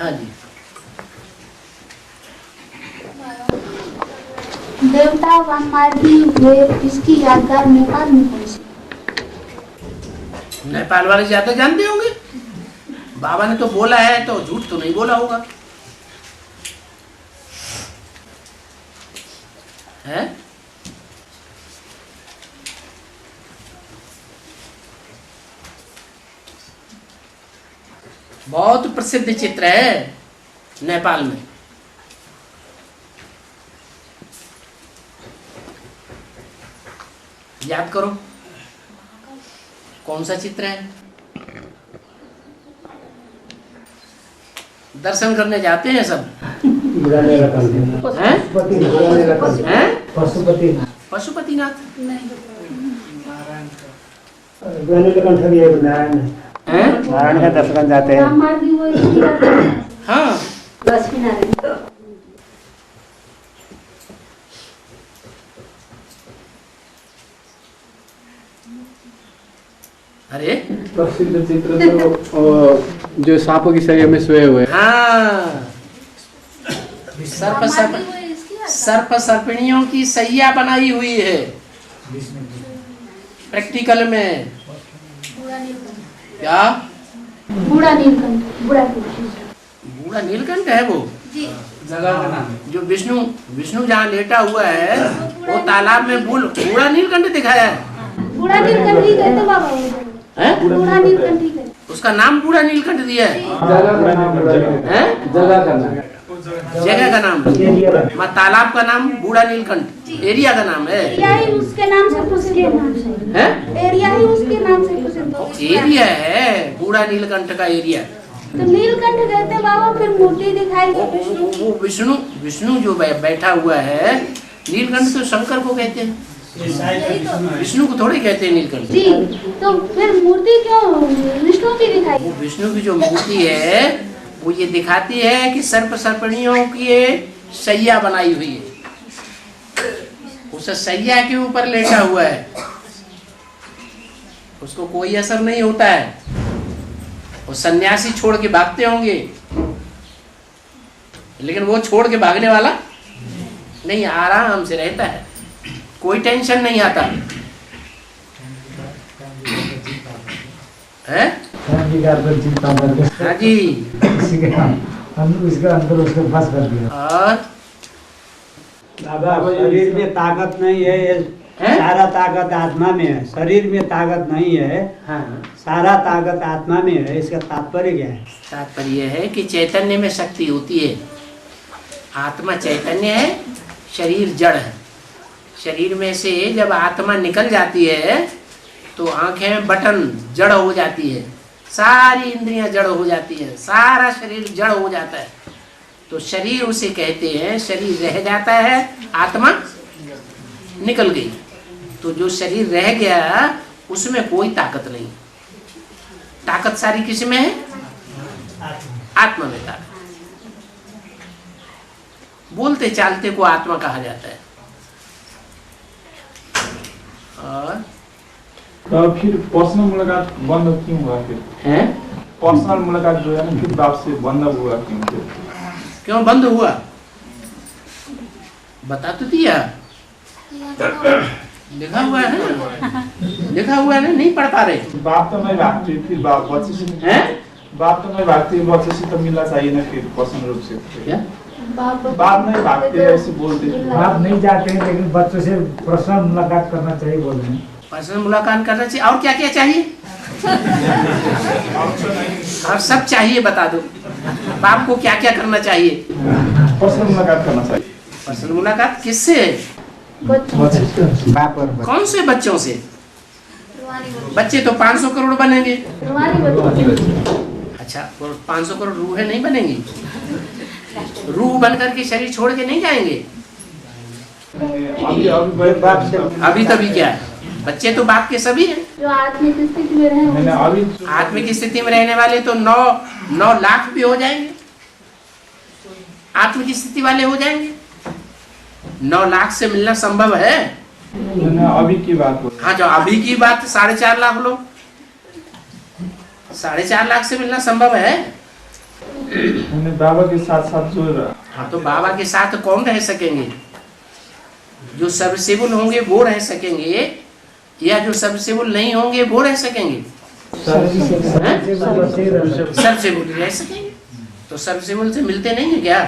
हाँ जी। देवता वनमार्गी हुए इसकी यादगार नेपाल में कौन सी? नेपाल वाले ज्यादा जानते होंगे। बाबा ने तो बोला है तो झूठ तो नहीं बोला होगा। है बहुत प्रसिद्ध चित्र है नेपाल में। याद करो कौन सा चित्र है। दर्शन करने जाते हैं सब। हैं? हैं? पशुपतिनाथ नारायण का दर्शन जाते हैं। वनमार्गी हुए इसकी यादगार हाँ लक्ष्मीनारायण। अरे प्रसिद्ध चित्र तो जो सांपों की शैया में सोए हुए। हाँ सर्प सर्पिणियों की सैया बनाई हुई है प्रैक्टिकल में। क्या बूढ़ा नीलकंठ? बूढ़ा नीलकंठ है वो जगह का नाम। जो विष्णु जहाँ लेटा हुआ है वो तालाब में बूढ़ा नीलकंठ दिखाया है। बूढ़ा नीलकंठ ही कहते बाबा। हैं? बूढ़ा नीलकंठ ही कहते। उसका नाम बूढ़ा नीलकंठ दिया है। जगह का नाम तालाब का नाम बूढ़ा नीलकंठ एरिया का नाम है। एरिया ही उसके नाम से प्रसिद्ध है। एरिया ही उसके नाम से प्रसिद्ध एरिया है बूढ़ा नीलकंठ का एरिया। तो नीलकंठ कहते बाबा। फिर मूर्ति दिखाई वो विष्णु जो बैठा हुआ है। नीलकंठ तो शंकर को कहते हैं, विष्णु को थोड़े कहते हैं नीलकंठ जी। तो फिर मूर्ति क्यों विष्णु की दिखाई? वो विष्णु की जो मूर्ति है वो ये दिखाती है कि सर्प सर्पिणियों की सैया बनाई हुई है। उस सैया के ऊपर लेटा हुआ है, उसको कोई असर नहीं होता है। वो सन्यासी छोड़ के भागते होंगे लेकिन वो छोड़ के भागने वाला नहीं, आराम से रहता है, कोई टेंशन नहीं आता है। हाँ जी। उसके अंदर उसको फंस कर दिया। और दादा शरीर में ताकत नहीं है, ये सारा ताकत आत्मा में है। शरीर में ताकत नहीं है, हाँ सारा ताकत आत्मा में है। इसका तात्पर्य क्या है? तात्पर्य है कि चैतन्य में शक्ति होती है। आत्मा चैतन्य है, शरीर जड़ है। शरीर में से जब आत्मा निकल जाती है तो आंखें बटन जड़ हो जाती है, सारी इंद्रियां जड़ हो जाती है, सारा शरीर जड़ हो जाता है। तो शरीर उसे कहते हैं, शरीर रह जाता है, आत्मा निकल गई। तो जो शरीर रह गया उसमें कोई ताकत नहीं। ताकत सारी किस में है? आत्मा में ताकत। बोलते चालते को आत्मा कहा जाता है। और तो फिर पर्सनल मुलाकात बंद क्यों हुआ? फिर हैं? पर्सनल मुलाकात जो है ना फिर बाप से बंद हुआ क्यों? क्यों बंद हुआ? बता तो दिया, लिखा हुआ है ना, लिखा हुआ है ना, नहीं पढ़ पा रहे। बाप तो नहीं भागती, फिर बाप बच्चे से हैं? बाप तो नहीं भागती, बच्चे से तो मिलना चाहिए ना फिर पर्सनल रूप से। क्या? बाप नहीं भागते ऐसे बोलते। बाप नहीं जाते हैं लेकिन बच्चों से पर्सनल मुलाकात करना चाहिए बोल रहे हैं। पर्सनल मुलाकात करना चाहिए। और क्या क्या चाहिए? और सब चाहिए, बता दो। बाप को क्या क्या करना चाहिए? पर्सनल मुलाकात करना चाहिए। पर्सनल मुलाकात किससे? बाप और बच्चे। कौन से बच्चों से? बच्चे तो 500 करोड़ बनेंगे। अच्छा, 500 करोड़ रूहें नहीं बनेंगी? रूह बन करके शरीर छोड़ के नहीं जाएंगे। अभी तभी क्या है? बच्चे तो बाप के सभी हैं। जो आत्मिक स्थिति में रहे, आत्मिक स्थिति में रहने वाले तो 9 लाख भी हो जाएंगे। आत्मिक स्थिति वाले हो जाएंगे। 9 लाख से मिलना संभव है? अभी की बात हो। हाँ, जो अभी की बात 4.5 लाख लोग, 4.5 लाख से मिलना संभव है? मैंने बाबा के साथ साथ जो हाँ, तो बाबा के साथ कौन रह सकेंगे? जो सर्विसेबल होंगे वो रह सकेंगे, या जो सर्विसेबल नहीं होंगे वो रह सकेंगे? सर्विसेबल रह सकेंगे। तो सर्विसेबल से मिलते नहीं है क्या?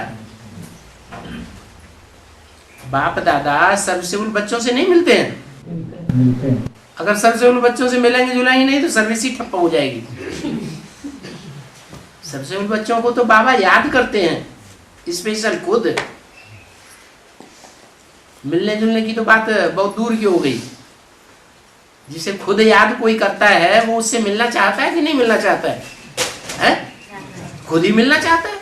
बाप दादा सर्विसेबल बच्चों से नहीं मिलते हैं। अगर सर्विसेबल बच्चों से मिलेंगे जुलेंगे नहीं तो सर्विस ही ठप्प हो जाएगी। सर्विसेबल बच्चों को तो बाबा याद करते हैं स्पेशल खुद। मिलने जुलने की तो बात बहुत दूर की हो गई। जिसे खुद याद कोई करता है वो उससे मिलना चाहता है कि नहीं मिलना चाहता है? हैं? खुद ही मिलना चाहता है।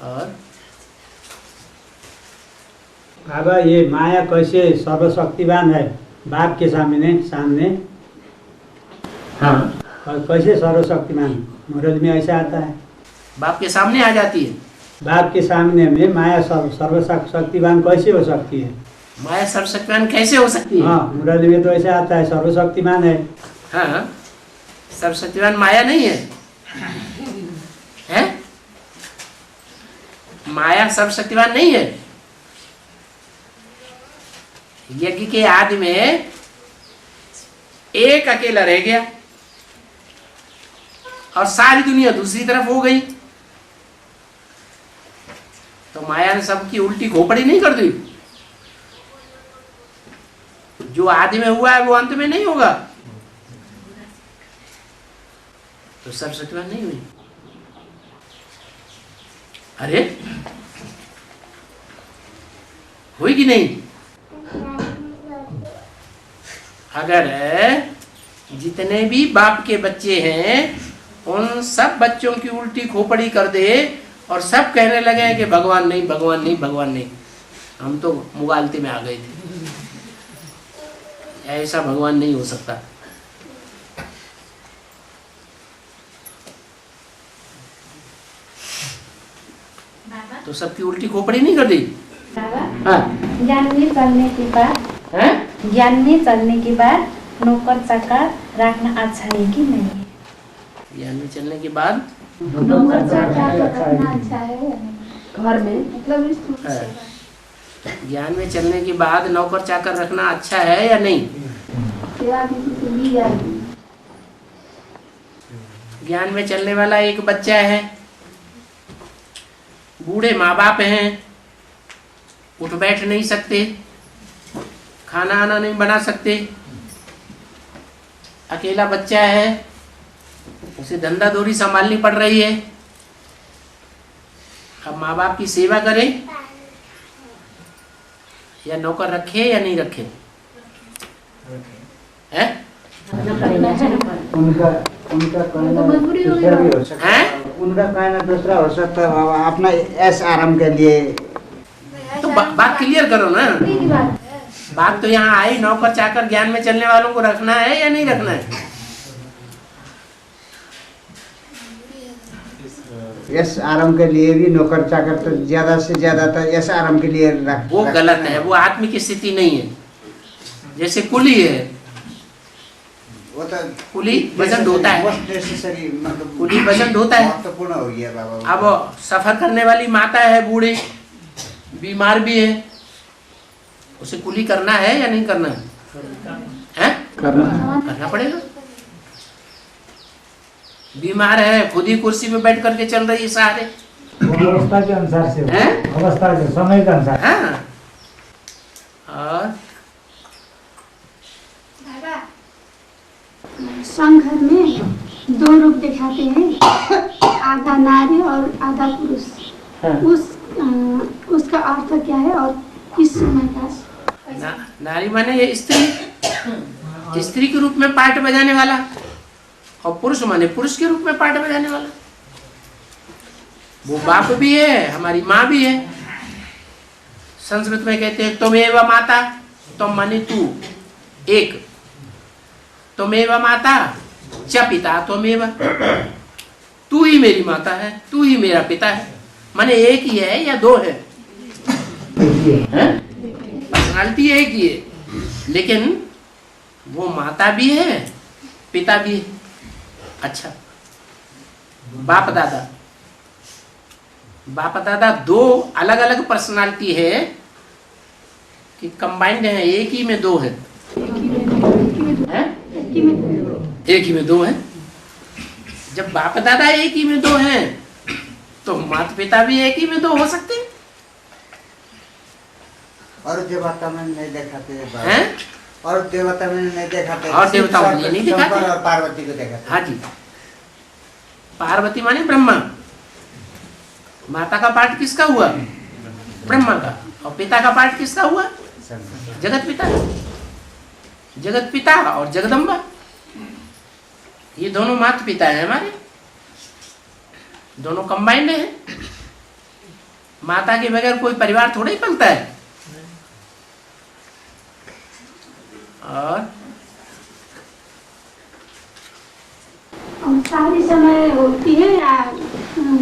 और बाबा ये माया कैसे सर्वशक्तिवान है बाप के सामने हाँ, और कैसे सर्वशक्तिमान? मुरली में ऐसा आता है, बाप के सामने आ जाती है। बाप के सामने में माया सर्वशक्तिवान कैसे हो सकती है? माया सर्वशक्तिवान कैसे हो सकती है? हाँ, मुरली में तो ऐसा आता है सर्वशक्तिमान है। हाँ, सर्वशक्तिवान माया नहीं है, है? माया सर्वशक्तिवान नहीं है। यज्ञ के आदि में एक अकेला रह गया और सारी दुनिया दूसरी तरफ हो गई, तो माया ने सबकी उल्टी खोपड़ी नहीं कर दी। जो आदि में हुआ है वो अंत में नहीं होगा, तो सर्वशक्तिवान नहीं हुई। अरे हुई कि नहीं? अगर जितने भी बाप के बच्चे हैं उन सब बच्चों की उल्टी खोपड़ी कर दे और सब कहने लगे कि भगवान नहीं, भगवान नहीं, भगवान नहीं, हम तो मुगालते में आ गए थे, ऐसा भगवान नहीं हो सकता। तो सबकी उल्टी खोपड़ी नहीं कर दी। हाँ, ज्ञान में चलने के बाद हैं? ज्ञान में चलने के बाद नौकर चाकर रखना अच्छा है कि नहीं है? ज्ञान में चलने के बाद नौकर चाकर रखना अच्छा है घर में, मतलब इस ज्ञान में चलने के बाद नौकर चाकर रखना अच्छा है या नहीं? सेवा किसी से ली जाएगी। ज्ञान में चलने वाला एक बच्चा है, बूढ़े माँ बाप हैं, उठ बैठ नहीं सकते, खाना आना नहीं बना सकते, अकेला बच्चा है, उसे धंधा दौरी संभालनी पड़ रही है। अब माँ बाप की सेवा करे या नौकर रखे या नहीं रखे? है? उनका कहना दूसरा भी हो सकता है, उनका कहना दूसरा हो सकता है बाबा, अपना ऐश आराम के लिए। तो बात क्लियर करो ना। बात तो यहाँ आई, नौकर चाकर ज्ञान में चलने वालों को रखना है या नहीं रखना है? यश आराम के लिए भी नौकर चाकर तो ज्यादा से ज्यादा तो यश आराम के लिए वो गलत है, वो आत्मिक स्थिति नहीं है। जैसे कुली है, वो तो कुली वजन ढोता है, मतलब कुली वजन ढोता है। महत्वपूर्ण हो गया बाबा। अब सफर करने वाली माता है, बूढ़े बीमार भी है, उसे कुली करना है या नहीं करना है? करना पड़ेगा। बीमार है, खुद ही कुर्सी पे बैठ करके चल रही है सहारे, अवस्था के अनुसार से, अवस्था के समय के अनुसार। हाँ। और संघर में दो रूप दिखाते हैं, आधा नारी और आधा पुरुष। हाँ। उसका अर्थ क्या है और किस समय का? नारी माने ये स्त्री, स्त्री के रूप में पार्ट बजाने वाला, और पुरुष माने पुरुष के रूप में पार्ट बजाने वाला। वो बाप भी है, हमारी माँ भी है। संस्कृत में कहते हैं त्वमेव माता, तुम माने तू, एक, त्वमेव माता च पिता त्वमेव, तू ही मेरी माता है, तू ही मेरा पिता है। माने एक ही है या दो है? पर्सनालिटी एक ही है, लेकिन वो माता भी है, पिता भी है। अच्छा, बाप दादा, बाप दादा दो अलग अलग पर्सनालिटी है कि कंबाइंड है, एक ही में दो है? हैं? एक ही में दो है। जब बाप दादा एक ही में दो हैं तो माता पिता भी एक ही में दो हो सकते हैं। और देवता में नहीं दिखाते हैं? और देवता में नहीं दिखाते, और देवताओं में नहीं दिखाते। शंकर और पार्वती को दिखाते। हाँ जी, पार्वती माने ब्रह्मा। माता का पाठ किसका हुआ? ब्रह्मा का। और पिता का पाठ किसका हुआ? जगत पिता। जगत पिता और जगदम्बा, ये दोनों माता पिता हैं हमारे, दोनों कंबाइंड हैं। माता के बगैर कोई परिवार थोड़ा ही पलता है। और सारी समय होती है या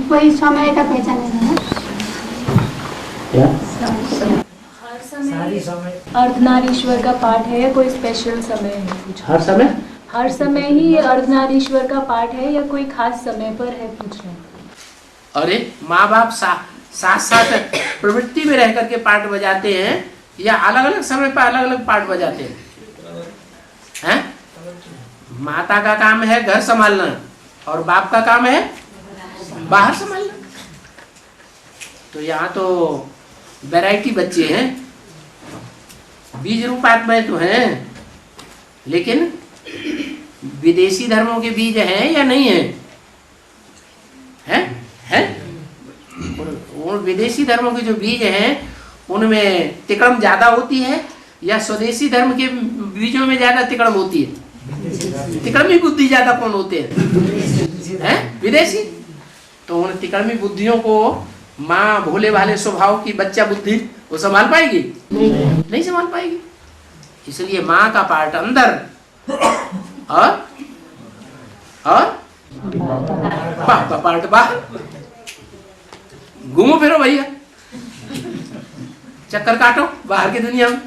कोई समय का पहचान नहीं है? हर समय अर्धनारीश्वर का पाठ है या कोई स्पेशल समय है कुछ? हर समय, हर समय ही ये अर्धनारीश्वर का पाठ है या कोई खास समय पर है, पूछ रहे हैं। अरे माँ बाप साथ साथ प्रवृत्ति में रह करके पाठ बजाते हैं या अलग अलग समय पर अलग अलग पाठ बजाते हैं? हैं? माता का काम है घर संभालना और बाप का काम है बाहर संभालना। तो यहाँ तो वैरायटी बच्चे हैं, बीज रूप आत्माएं तो हैं, लेकिन विदेशी धर्मों के बीज हैं या नहीं है? हैं? उन विदेशी धर्मों के जो बीज हैं उनमें तिकड़म ज्यादा होती है या स्वदेशी धर्म के बीजों में ज्यादा तिकड़म होती है? तिकड़मी बुद्धि ज्यादा कौन होते हैं? विदेशी। तो उन तिकड़मी बुद्धियों को माँ भोले भाले स्वभाव की बच्चा बुद्धि वो संभाल पाएगी? नहीं संभाल पाएगी। इसलिए माँ का पार्ट अंदर और बाप का पार्ट बाहर। घूमो फिरो भैया, चक्कर काटो बाहर की दुनिया में।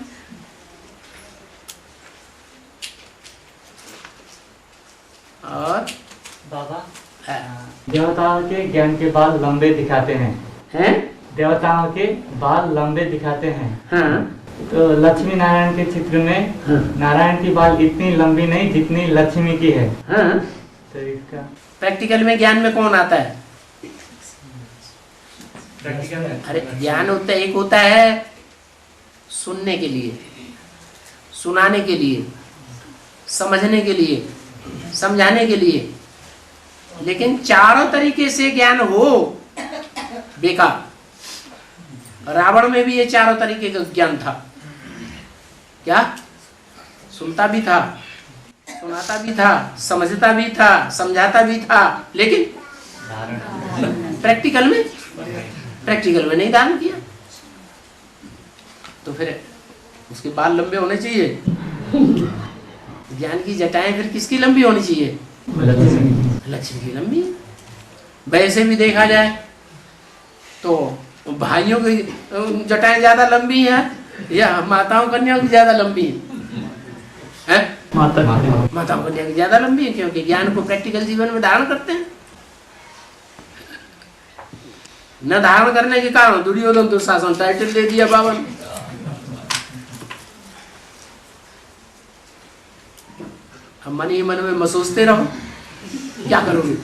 और बाबा, है? देवताओं के ज्ञान के बाल लंबे दिखाते हैं। हैं? देवताओं के बाल लंबे दिखाते हैं। हाँ। तो लक्ष्मी नारायण के चित्र में हाँ। नारायण की बाल इतनी लंबी नहीं जितनी लक्ष्मी की है। हाँ। तो इसका प्रैक्टिकल में ज्ञान में कौन आता है? प्रैक्टिकल में अरे ज्ञान होता है, एक होता है सुनने के लिए, सुनाने के लिए, समझने के लिए, समझाने के लिए, लेकिन चारों तरीके से ज्ञान हो बेकार। रावण में भी ये चारों तरीके का ज्ञान था। क्या? सुनता भी था, सुनाता भी था, समझता भी था, समझाता भी था, लेकिन प्रैक्टिकल में नहीं धारण किया। तो फिर उसके बाल लंबे होने चाहिए। ज्ञान की जटाएं फिर किसकी लंबी होनी चाहिए? लक्ष्मी की लंबी। वैसे भी देखा जाए तो भाइयों की जटाएं ज्यादा लंबी हैं या माताओं कन्याओं की ज्यादा लंबी है? माताओं कन्या की ज्यादा लंबी है, क्योंकि ज्ञान को प्रैक्टिकल जीवन में धारण करते हैं। न धारण करने के कारण दुर्योधन दुशासन टाइटल दे दिया बावन। अब मन ही मन में महसूसते रहो, क्या करोगे?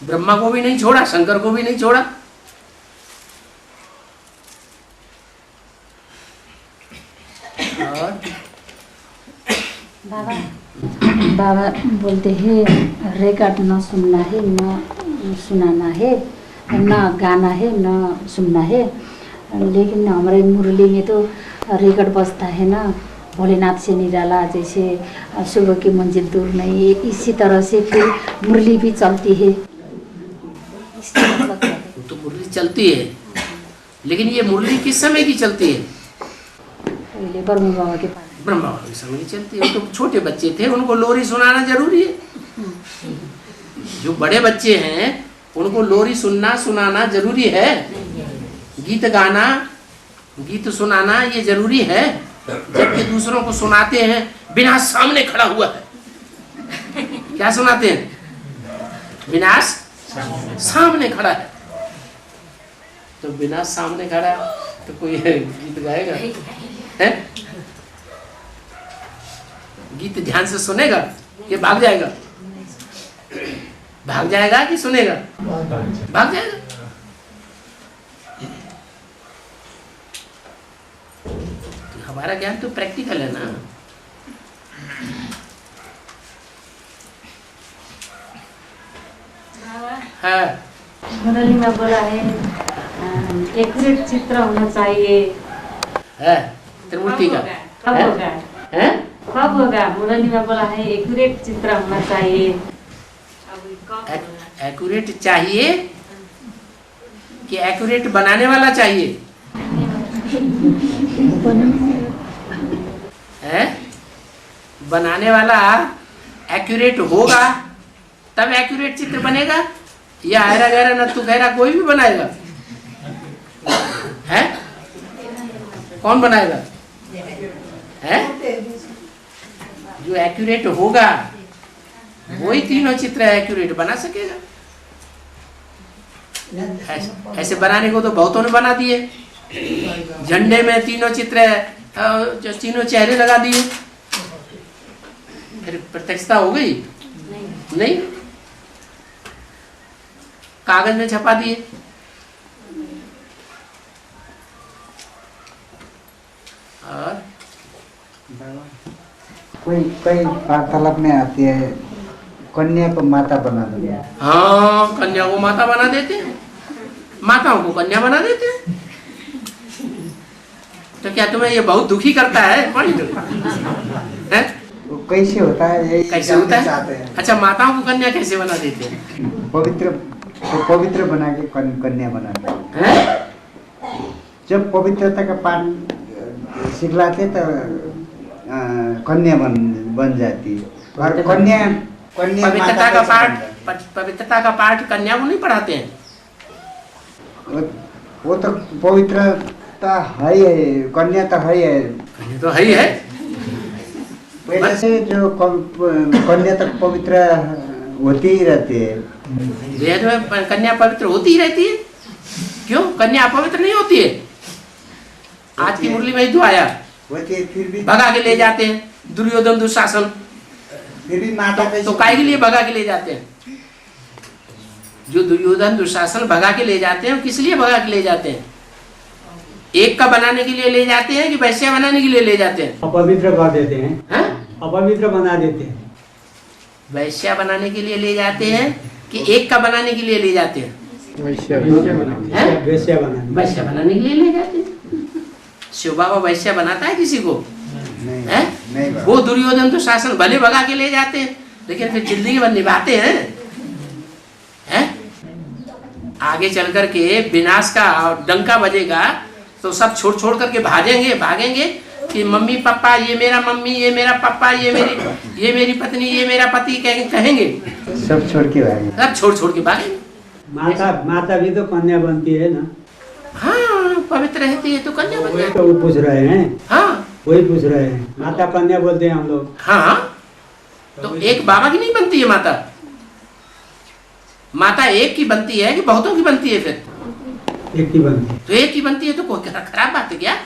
ब्रह्मा को भी नहीं छोड़ा, शंकर को भी नहीं छोड़ा। और बाबा बोलते हैं रिकॉर्ड न सुनना है, न सुनाना है, न गाना है, न सुनना है। लेकिन हमारे मुरली में तो रिकॉर्ड बजता है ना, भोलेनाथ से निराला, जैसे सुबह की मंजिल दूर नहीं है, इसी तरह से फिर मुरली भी चलती है। तो मुरली चलती है, लेकिन ये मुरली किस समय की चलती है? पहले ब्रह्म बाबा के पास, ब्रह्मा बाबा की समय की चलती है। तो छोटे बच्चे थे, उनको लोरी सुनाना जरूरी है। जो बड़े बच्चे हैं उनको लोरी सुनाना जरूरी है। गीत गाना, गीत सुनाना ये जरूरी है। जबकि दूसरों को सुनाते हैं बिना सामने खड़ा हुआ है। क्या सुनाते हैं? विनाश सामने खड़ा है। तो विनाश सामने खड़ा है तो कोई गीत गाएगा? है? गीत ध्यान से सुनेगा ये भाग जाएगा? भाग जाएगा कि सुनेगा? भाग जाएगा। हमारा ज्ञान तो प्रैक्टिकल है ना। हाँ मुरली में बोला है एक्यूरेट चित्र होना चाहिए। है त्रिमूर्ति का कब है? होगा? है? कब होगा? मुरली में बोला है एक्यूरेट चित्र होना चाहिए। एक्यूरेट चाहिए कि एक्यूरेट बनाने वाला चाहिए? है? बनाने वाला एक्यूरेट होगा तब एक्यूरेट चित्र बनेगा, या ऐरा गहरा नत्थु गहरा कोई भी बनाएगा? है? कौन बनाएगा? है? जो एक्यूरेट होगा वही तीनों चित्र एक्यूरेट बना सकेगा। ऐसे बनाने को तो बहुतों ने बना दिए। झंडे में तीनों चित्र जो तीनों चेहरे लगा दिए, फिर प्रत्यक्षता हो गई? नहीं। कागज में छपा दिए। और कोई कोई वार्तालाप में आती है कन्या को माता बना दिया। हाँ, कन्या को माता बना देते हैं, माताओं को कन्या बना देते हैं। तो क्या तुम्हें ये बहुत दुखी करता है? है? वो कैसे होता है? यही कैसे होता है? चाहते हैं। अच्छा, माताओं को कन्या कैसे बना देते हैं? पवित्र बना के कन्या बनाते हैं। हैं? जब पवित्रता का पाठ सिखलाते तो कन्या बन जाती है। और कन्या पवित्रता का पाठ, पवित्रता का पाठ कन्या को नहीं पढ़ाते हैं? वो तो पवित्रता है ही है, कन्या तो है ही है। कन्या तो है ही है। पहले से जो कन्या तक पवित्र होती ही रहती है। वेद में कन्या पवित्र होती ही रहती है। क्यों कन्या अपवित्र नहीं होती है? आज की मुरली में जो आया होती है, फिर भी भगा के ले जाते हैं दुर्योधन दुशासन। फिर भी माता तो काय के लिए भगा के ले जाते हैं? जो दुर्योधन दुशासन भगा के ले जाते हैं, किस लिए भगा के ले जाते हैं? एक का बनाने के लिए ले जाते हैं कि वैश्या बनाने के लिए ले जाते हैं? अपवित्र कर देते हैं। हाँ? अपवित्र बना देते हैं। वैश्या बनाने के लिए ले जाते हैं कि एक का बनाने के लिए ले जाते हैं? वैश्य हैं? वैश्या बनाने। वैश्या बनाने के लिए ले जाते हैं। शिव बाबा वैश्या बनाता है किसी को? नहीं, नहीं वो दुर्योधन तो शासन भले भगा के ले जाते हैं, लेकिन फिर जिंदगी भर निभाते हैं। आगे चल करके विनाश का डंका बजेगा तो सब छोड़ करके भागेंगे कि मम्मी पापा, ये मेरा मम्मी, ये मेरा पापा, ये मेरी पत्नी, ये मेरा पति कहेंगे। सब छोड़ के भागे। सब छोड़ के भागेंगे। माता भी तो कन्या बनती है ना। हाँ, पवित्र रहती है तो कन्या बन वही जाती तो वो पूछ रहे हैं। हाँ वही पूछ रहे हैं। माता कन्या बोलते हैं हम लोग। हाँ, तो एक बाबा की नहीं बनती है माता? माता एक की बनती है कि बहुतों की बनती है? फिर एक ही बनती है। तो एक की बनती है तो कोई खराब बात है क्या?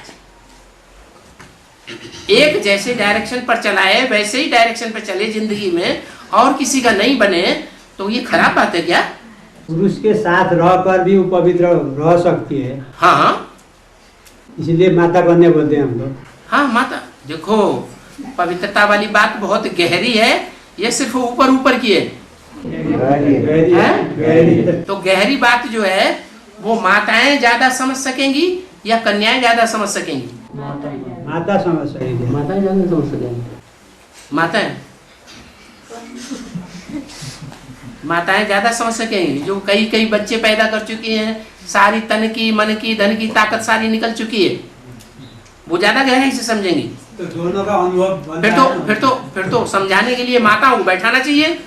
एक जैसे डायरेक्शन पर चलाए वैसे ही डायरेक्शन पर चले जिंदगी में, और किसी का नहीं बने तो ये खराब बात है क्या? पुरुष के साथ रहकर भी वो पवित्र रह सकती है। हाँ, इसलिए माता कन्या बोलते हैं हम लोग। हाँ माता, देखो पवित्रता वाली बात बहुत गहरी है, ये सिर्फ ऊपर की है। तो गहरी बात जो है वो माताएं ज्यादा समझ सकेंगी या कन्याएं ज्यादा समझ सकेंगी? माता समझ सकेंगे। माताएं ज्यादा समझ सकेंगी। माताएं ज्यादा समझ सकेंगी, जो कई बच्चे पैदा कर चुकी हैं, सारी तन की, मन की, धन की ताकत सारी निकल चुकी है, वो ज्यादा गहराई से समझेंगी। तो दोनों का अनुभव फिर तो समझाने के लिए माताओं को बैठाना चाहिए।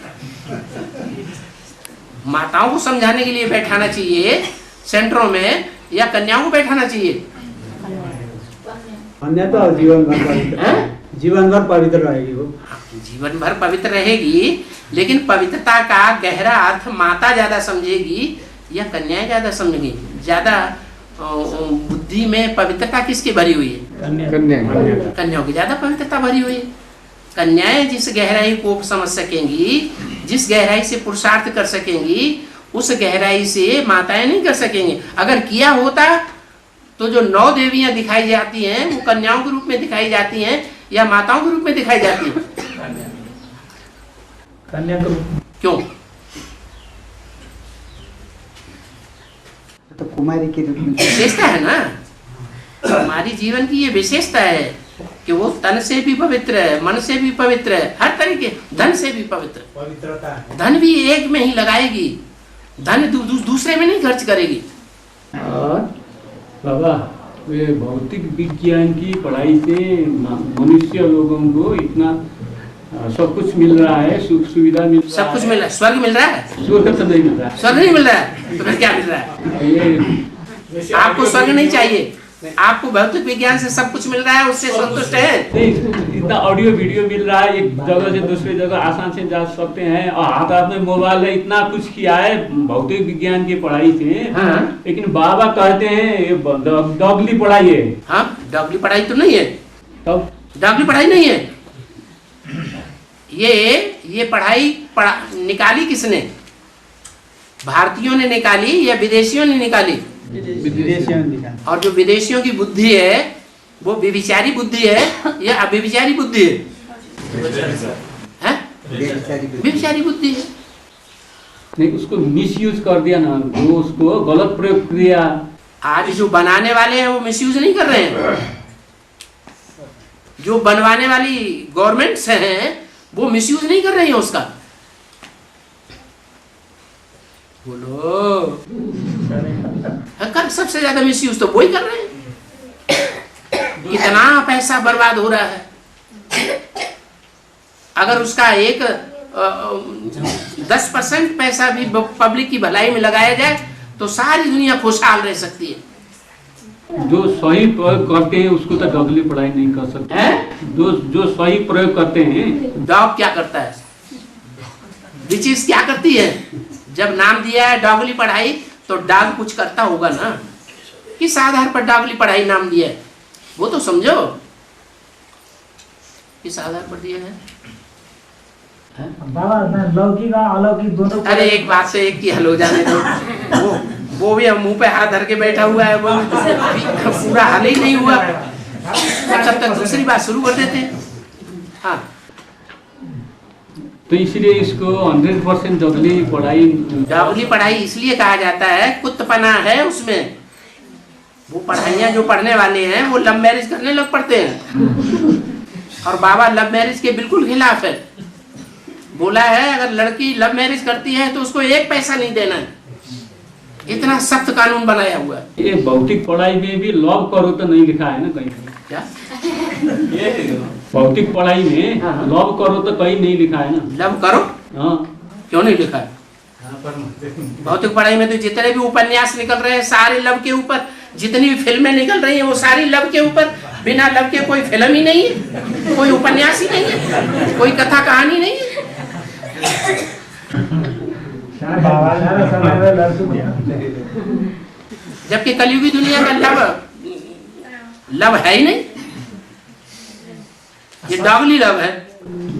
माताओं को समझाने के लिए बैठाना चाहिए सेंटरों में, या कन्याओं को बैठाना चाहिए? कन्या तो जीवन भर जीवन भर पवित्र रहेगी वो। जीवन भर पवित्र रहेगी, लेकिन पवित्रता का गहरा अर्थ माता ज्यादा समझेगी या कन्याएं ज्यादा समझेगी? ज्यादा बुद्धि में पवित्रता किसकी भरी हुई है? कन्याओं की ज्यादा पवित्रता भरी हुई है। कन्याएं जिस गहराई को समझ सकेंगी, जिस गहराई से पुरुषार्थ कर सकेंगी, उस गहराई से माताएं नहीं कर सकेंगी। अगर किया होता तो जो 9 देवियां दिखाई जाती हैं वो कन्याओं के रूप में दिखाई जाती हैं या माताओं के रूप में दिखाई जाती हैं? कन्या को क्यों? तो कुमारी के रूप में विशेषता है ना, हमारी जीवन की ये विशेषता है कि वो तन से भी पवित्र है, मन से भी पवित्र है, हर तरीके, धन से भी पवित्र। पवित्रता है। धन भी एक में ही लगाएगी, धन दूसरे में नहीं खर्च करेगी। और बाबा, वे भौतिक विज्ञान की पढ़ाई से मनुष्य लोगों को इतना सब कुछ मिल रहा है, सुख सुविधा मिल रहा है, सब कुछ मिल रहा है। स्वर्ग मिल रहा है? स्वर्ग तो नहीं मिल रहा है। स्वर्ग नहीं मिल रहा है तो फिर क्या मिल रहा है? ये आपको स्वर्ग नहीं चाहिए, आपको भौतिक विज्ञान से सब कुछ मिल रहा है, उससे संतुष्ट है? नहीं, इतना ऑडियो वीडियो मिल रहा है, एक जगह से दूसरी जगह आसान से जा सकते हैं, और हाथ में मोबाइल है, इतना कुछ किया है भौतिक विज्ञान की पढ़ाई से। हाँ। लेकिन बाबा कहते हैं ये डॉगली पढ़ाई है। हाँ, डॉगली पढ़ाई तो नहीं है। तब डॉगली पढ़ाई नहीं है। ये पढ़ाई निकाली किसने? भारतीयों ने निकाली या विदेशियों ने निकाली? विदेशियों में दिखा। और जो विदेशियों की बुद्धि है वो व्यभिचारी बुद्धि है या अव्यभिचारी बुद्धि है? हैं? व्यभिचारी बुद्धि है। नहीं, उसको मिसयूज कर दिया ना, वो उसको गलत प्रयोग किया। आज जो बनाने वाले हैं वो मिसयूज नहीं कर रहे हैं, जो बनवाने वाली गवर्नमेंट्स हैं वो मिसयूज नहीं कर रही है उसका। बोलो, कर सबसे ज्यादा मिसयूज तो वही कर रहे हैं। इतना पैसा बर्बाद हो रहा है, अगर उसका एक 10% पैसा भी पब्लिक की भलाई में लगाया जाए तो सारी दुनिया खुशहाल रह सकती है। जो सही प्रयोग करते हैं उसको तो डॉगली पढ़ाई नहीं कर सकते हैं? जो सही प्रयोग करते हैं। डॉग क्या करता है? विचेस क्या करती है? जब नाम दिया है डॉगली पढ़ाई तो डॉग कुछ करता होगा ना, किस आधार पर डॉगली पढ़ाई नाम दिया है वो तो समझो, किस आधार पर दिया है? बाबा लौकिक और अलौकिक दोनों। अरे एक बात से एक की हल हो जाने दो। वो भी मुंह पे हाथ धर के बैठा हुआ है, वो पूरा हल ही नहीं हुआ, तब तक दूसरी बात शुरू कर देते हैं। हाँ, तो इसलिए इसको 100% डॉगली पढ़ाई। डॉगली पढ़ाई इसलिए कहा जाता है, कुत्तपना है उसमें। वो पढ़ाइयाँ जो पढ़ने वाले हैं वो लव मैरिज करने लग पड़ते हैं, और बाबा लव मैरिज के बिल्कुल खिलाफ है। बोला है अगर लड़की लव मैरिज करती है तो उसको 1 पैसा नहीं देना है, इतना सख्त कानून बनाया हुआ है। ये भौतिक पढ़ाई में भी लव करो तो नहीं लिखा है ना कहीं? क्या भौतिक पढ़ाई में लव करो तो कहीं नहीं लिखा है ना? लव करो? हाँ, क्यों नहीं लिखा है? भौतिक पढ़ाई में तो जितने भी उपन्यास निकल रहे हैं सारे लव के ऊपर, जितनी भी फिल्में निकल रही हैं वो सारी लव के ऊपर। बिना लव के कोई फिल्म ही नहीं है, कोई उपन्यास ही नहीं है, कोई कथा कहानी नहीं है। जबकि कलयुगी दुनिया का लव है ही नहीं, ये डॉगली लव है।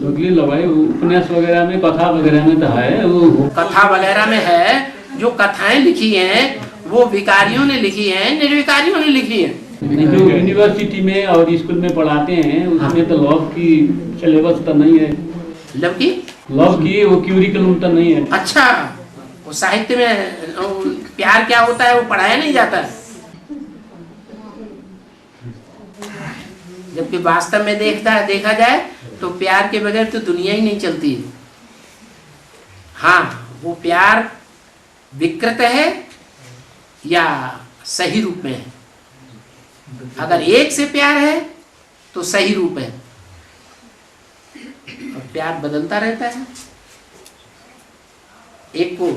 डॉगली लव है, उपन्यास वगैरह में, कथा वगैरह में तो है। वो कथा वगैरह में है, जो कथाएं लिखी हैं वो विकारियों ने लिखी हैं, निर्विकारियों ने लिखी हैं। जो यूनिवर्सिटी में और स्कूल में पढ़ाते हैं उसमें तो लव की सिलेबस तो नहीं है। लव की वो क्यूरिकुलम तो नहीं है। अच्छा, वो साहित्य में प्यार क्या होता है वो पढ़ाया नहीं जाता है, जबकि वास्तव में देखा जाए तो प्यार के बगैर तो दुनिया ही नहीं चलती है। हाँ, वो प्यार विकृत है या सही रूप में है। अगर एक से प्यार है तो सही रूप है, और प्यार बदलता रहता है, एक को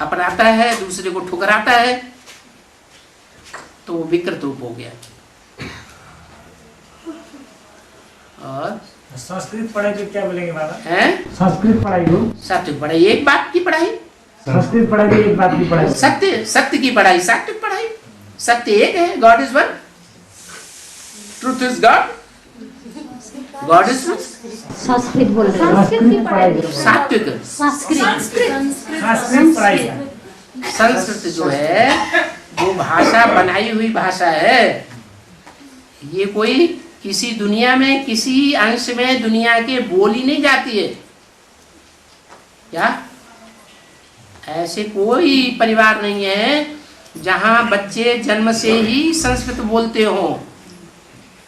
अपनाता है दूसरे को ठुकराता है, तो वो विकृत रूप हो गया। और संस्कृत पढ़ाई को क्या बोलेंगे बाबा? हैं संस्कृत पढ़ाई को? सत्य पढ़ाई, एक बात की पढ़ाई। संस्कृत पढ़ाई को एक बात की पढ़ाई। सत्य की पढ़ाई, सात्विक पढ़ाई। सत्य एक है, God is one, truth is God, God is truth. Sanskrit बोल रहे हैं। संस्कृत की पढ़ाई। सात्विक संस्कृत पढ़ाई। संस्कृत जो है वो भाषा बनाई हुई भाषा है। ये कोई किसी दुनिया में किसी अंश में दुनिया के बोली नहीं जाती है। क्या ऐसे कोई परिवार नहीं है जहां बच्चे जन्म से ही संस्कृत बोलते हो।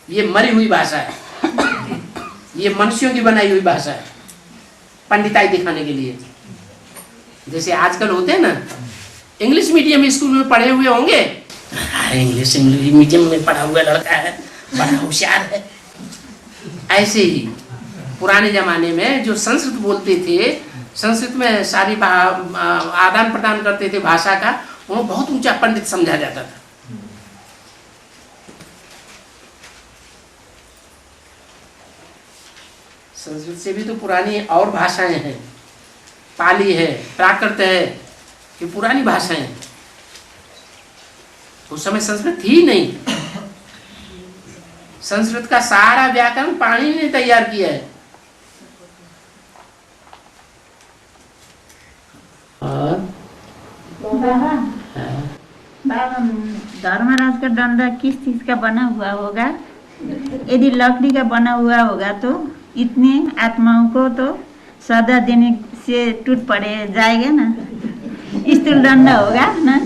ये मरी हुई भाषा है, ये मनुष्यों की बनाई हुई भाषा है, पंडिताई दिखाने के लिए। जैसे आजकल होते हैं ना, इंग्लिश मीडियम स्कूल में पढ़े हुए होंगे, इंग्लिश मीडियम में पढ़ा हुआ लड़का है, बड़ा होशियार है। ऐसे ही पुराने जमाने में जो संस्कृत बोलते थे, संस्कृत में सारी आदान प्रदान करते थे भाषा का, वो बहुत ऊंचा पंडित समझा जाता था। संस्कृत से भी तो पुरानी और भाषाएं हैं, पाली है, प्राकृत है, ये पुरानी भाषाएं हैं। उस समय संस्कृत थी नहीं। संस्कृत का सारा व्याकरण पाणिनि ने तैयार किया है। और धर्मराज का डंडा किस चीज का बना हुआ होगा? यदि लकड़ी का बना हुआ होगा तो इतने आत्माओं को तो सजा देने से टूट पड़े जाएगा ना, स्थूल डंडा होगा ना।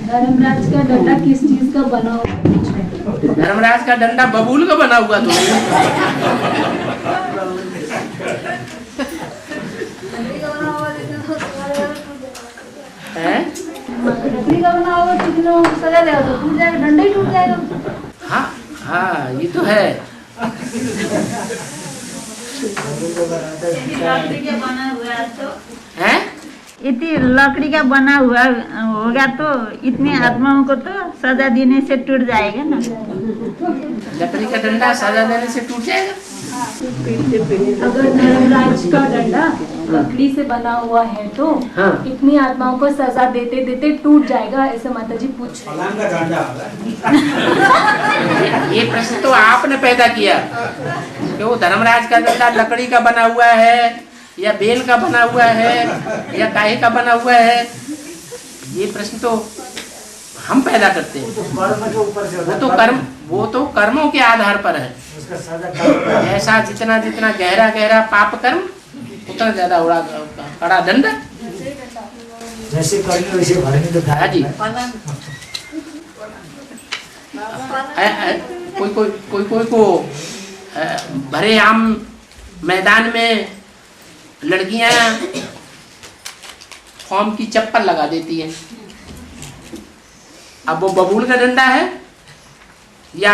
धर्मराज का डंडा किस चीज का बना हुआ? धर्मराज का डंडा बबूल का बना हुआ तो लकड़ी का बना होगा तो कितना सजा देगा तो टूट जाएगा, डंडा ही टूट जाएगा। हाँ हाँ, ये तो है। लकड़ी का बना हुआ तो हैं? यदि लकड़ी का बना हुआ होगा तो इतने आत्माओं को तो सजा देने से टूट जाएगा ना। लकड़ी का डंडा सजा देने से टूट जाएगा। अगर धर्मराज का डंडा लकड़ी से बना हुआ है तो हाँ। इतनी आत्माओं को सजा देते देते टूट जाएगा, ऐसे माता जी पूछ रहे हैं। ये प्रश्न तो आपने पैदा किया कि वो धर्मराज का डंडा लकड़ी का बना हुआ है या बेल का बना हुआ है या काहे का बना हुआ है। ये प्रश्न तो हम पैदा करते हैं। वो तो कर्मों के आधार पर है। ऐसा जितना जितना गहरा पाप कर्म उतना ज्यादा बड़ा दंड। जैसे करेंगे वैसे भरेंगे तो हाँ जी। कोई को भरे आम मैदान में लड़कियां फॉर्म की चप्पल लगा देती हैं। अब वो बबूल का डंडा है या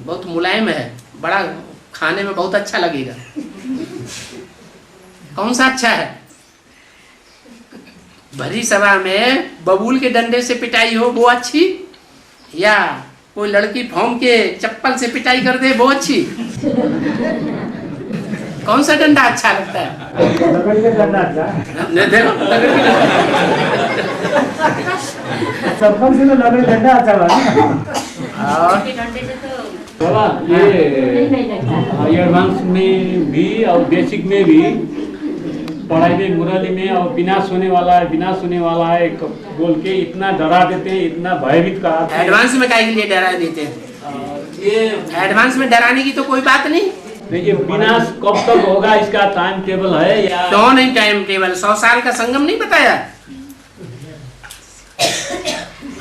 बहुत मुलायम है, बड़ा खाने में बहुत अच्छा लगेगा, कौन सा अच्छा है? भरी सभा में बबूल के डंडे से पिटाई हो वो अच्छी, या कोई लड़की फॉर्म के चप्पल से पिटाई कर दे वो अच्छी? कौन सा डंडा अच्छा लगता है? लकड़ी का डंडा अच्छा। देखो चप्पल से तो लकड़ी डंडा अच्छा लगा। बाबा ये एडवांस में भी और बेसिक में भी पढ़ाई में मुरली में और विनाश होने वाला है बोल के इतना डरा देते हैं, इतना भयभीत कराते हैं। एडवांस में काहे के लिए डरा देते हैं? ये एडवांस में डराने की तो कोई बात नहीं। ये विनाश कब तक होगा इसका टाइम टेबल है या क्यों नहीं टाइम टेबल? 100 साल का संगम नहीं बताया?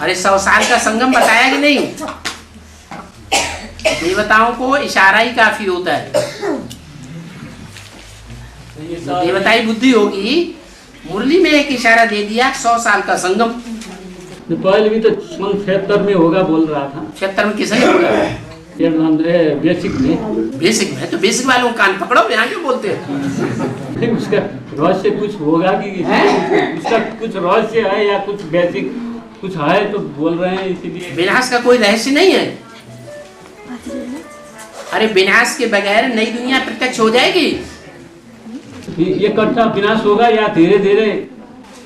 अरे 100 साल का संगम बताया कि नहीं? देवताओं को इशारा ही काफी होता है। देवताई बुद्धि होगी, मुरली में एक इशारा दे दिया, 100 साल का संगम। पहले भी तो 76 में होगा बोल रहा था। 76 में किसने बोला? बेसिक में तो बेसिक वालों को कान पकड़ो, यहाँ क्यों बोलते हैं? उसका रहस्य कुछ होगा कि उसका कुछ रहस्य है या कुछ बेसिक कुछ है तो बोल रहे हैं, इसीलिए। विनाश का कोई रहस्य नहीं है। अरे विनाश के बगैर नई दुनिया प्रत्यक्ष हो जाएगी? ये कट्टा विनाश होगा या धीरे धीरे?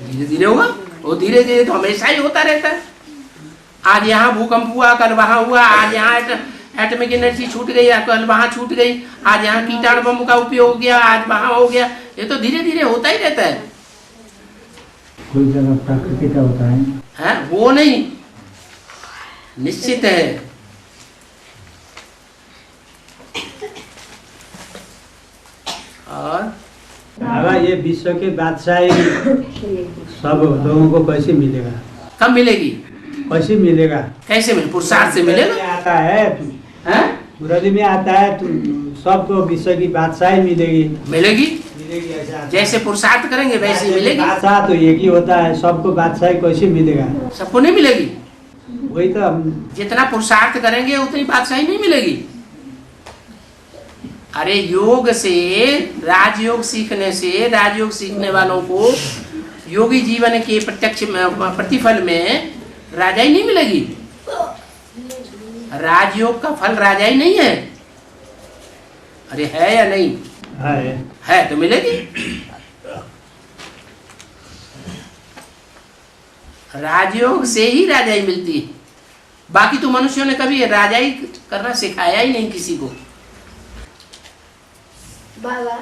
धीरे धीरे होगा। वो धीरे धीरे तो हमेशा ही होता रहता है। आज यहाँ भूकंप हुआ, कल वहाँ हुआ, आज यहाँ एटॉमिक एनर्जी छूट गई, कल वहाँ छूट गई, आज यहाँ कीटाणु बम का उपयोग हो गया, आज वहाँ हो गया। ये तो धीरे धीरे होता ही रहता है। कोई जगह प्रकृति का होता है, वो नहीं, निश्चित है। और बाबा ये विश्व के बादशाही सब लोगों को कैसे मिलेगा? कब मिलेगी? कैसे मिलेगा? कैसे मिले? पुरुषार्थ से मिलेगा। आता है मुरली में आता है तो सबको विश्व की बादशाही मिलेगी। मिलेगी ऐसा जैसे पुरुषार्थ करेंगे वैसे ही मिलेगी। बादशाह तो एक ही होता है, सबको बादशाही कैसे मिलेगा? सबको नहीं मिलेगी। वही तो जितना पुरुषार्थ करेंगे उतनी बादशाही नहीं मिलेगी। अरे योग से, राजयोग सीखने से, राजयोग सीखने वालों को योगी जीवन के प्रत्यक्ष प्रतिफल में राजाई नहीं मिलेगी। राजयोग का फल राजाई नहीं है। अरे है या नहीं? है तो मिलेगी। राजयोग से ही राजाई मिलती है। बाकी तो मनुष्यों ने कभी राजाई करना सिखाया ही नहीं किसी को। बाबा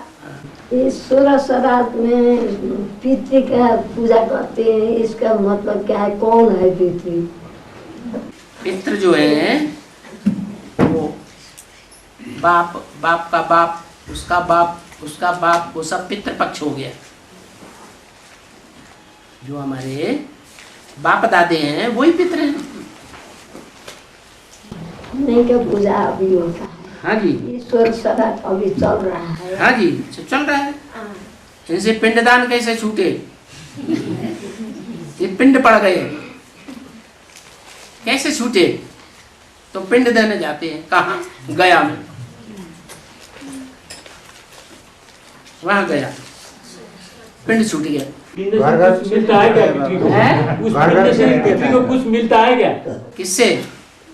ये 16 श्राद्ध में पितृ का पूजा करते हैं, इसका मतलब क्या है? कौन है पितृ? पितृ जो है वो बाप, बाप का बाप, उसका बाप, उसका बाप, वो सब पितृ पक्ष हो गया। जो हमारे बाप दादे हैं वही पितृ हैं। नहीं क्या पूजा अभी होता है? हाँ जी, ईश्वर श्राद्ध अभी चल रहा है। हाँ जी, चल रहा है। इनसे पिंडदान कैसे छूटे? ये पिंड पड़ गए, कैसे छूटे? तो पिंड देने जाते हैं। कहाँ? गया में। वहां गया, पिंड छूट गया। मिलता है क्या पितृ को? उस पिंड से पितृ को कुछ मिलता है क्या? किससे?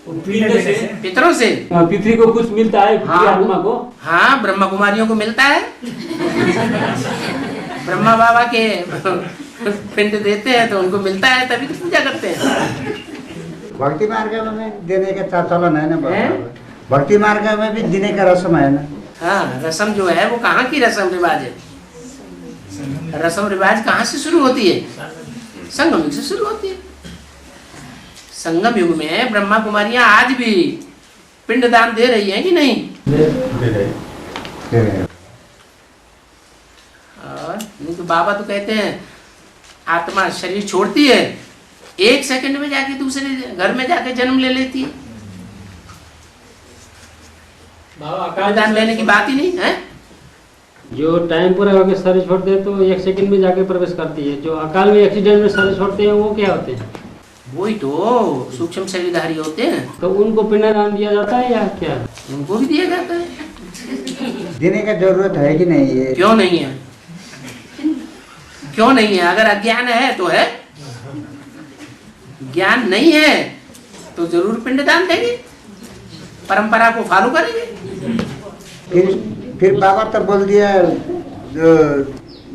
पितरों से पितृ को कुछ मिलता है? आत्मा को? हाँ, ब्रह्मा कुमारियों को मिलता है। ब्रह्मा बाबा के पिंड देते हैं तो उनको मिलता है, तभी तो पूजा करते हैं। भक्ति मार्ग में देने का चलन है ना बाबा? भक्ति मार्ग में भी देने का रस्म है ना? हाँ, रस्म जो है वो कहाँ की रस्म रिवाज है? रस्म रिवाज कहाँ से शुरू होती है? संगम युग से शुरू होती है। संगम युग में ब्रह्मा कुमारियां आज भी पिंडदान दे रही हैं कि नहीं? दे रहे। और नहीं तो बाबा तो कहते हैं आत्मा शरीर छोड़ती है, 1 सेकंड में जाके दूसरे घर में जाके जन्म ले लेती है। पिंडदान लेने की बात ही नहीं है। जो टाइम पूरा होकर शरीर छोड़ते हैं तो 1 सेकंड में जाके प्रवेश करती है। जो अकाल में एक्सीडेंट में शरीर छोड़ते हैं वो क्या होते हैं? वही तो सूक्ष्म शरीरधारी होते हैं। तो उनको पिंडदान दिया जाता है या क्या? उनको भी दिया जाता है। देने का जरूरत है कि नहीं? ये क्यों नहीं है? क्यों नहीं है? अगर अज्ञान है तो है, ज्ञान नहीं है तो जरूर पिंडदान देंगे, परंपरा को फॉलो करेंगे। फिर बाबा तो बोल दिया जो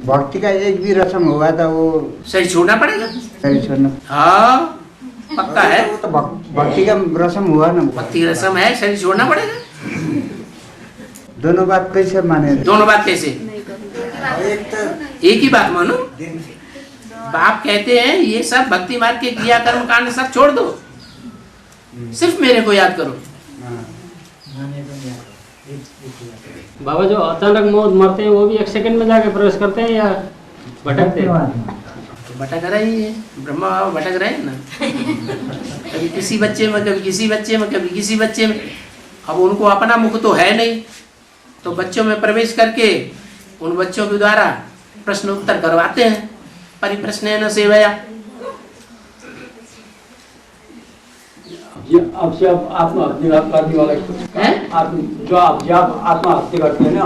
भक्ति का एक भी रस्म हुआ था वो सही छोड़ना पड़ेगा। सही छोड़ना। हाँ पक्का है। वो तो भक्ति का रस्म हुआ ना? भक्ति रस्म है, शरीर छोड़ना पड़ेगा। दोनों बात कैसे माने? दोनों बात कैसे? एक ही बात मानो। बाप कहते हैं ये सब भक्ति मार्ग के क्रिया कर्म कांड सब छोड़ दो, सिर्फ मेरे को याद करो। बाबा जो अचानक मौत मरते हैं वो भी 1 सेकंड में जाके प्रवेश करते हैं या भटकते हैं? तो भटक रहे ही है, ब्रह्मा बाबा भटक रहे हैं ना। कभी किसी बच्चे में, कभी किसी बच्चे में, कभी किसी बच्चे में। अब उनको अपना मुख तो है नहीं, तो बच्चों में प्रवेश करके उन बच्चों के द्वारा प्रश्न उत्तर करवाते हैं। परिप्रश्न सेवया। आपसे आत्मा हत्या करने वाला जो आप आत्मा हत्या करते हैं ना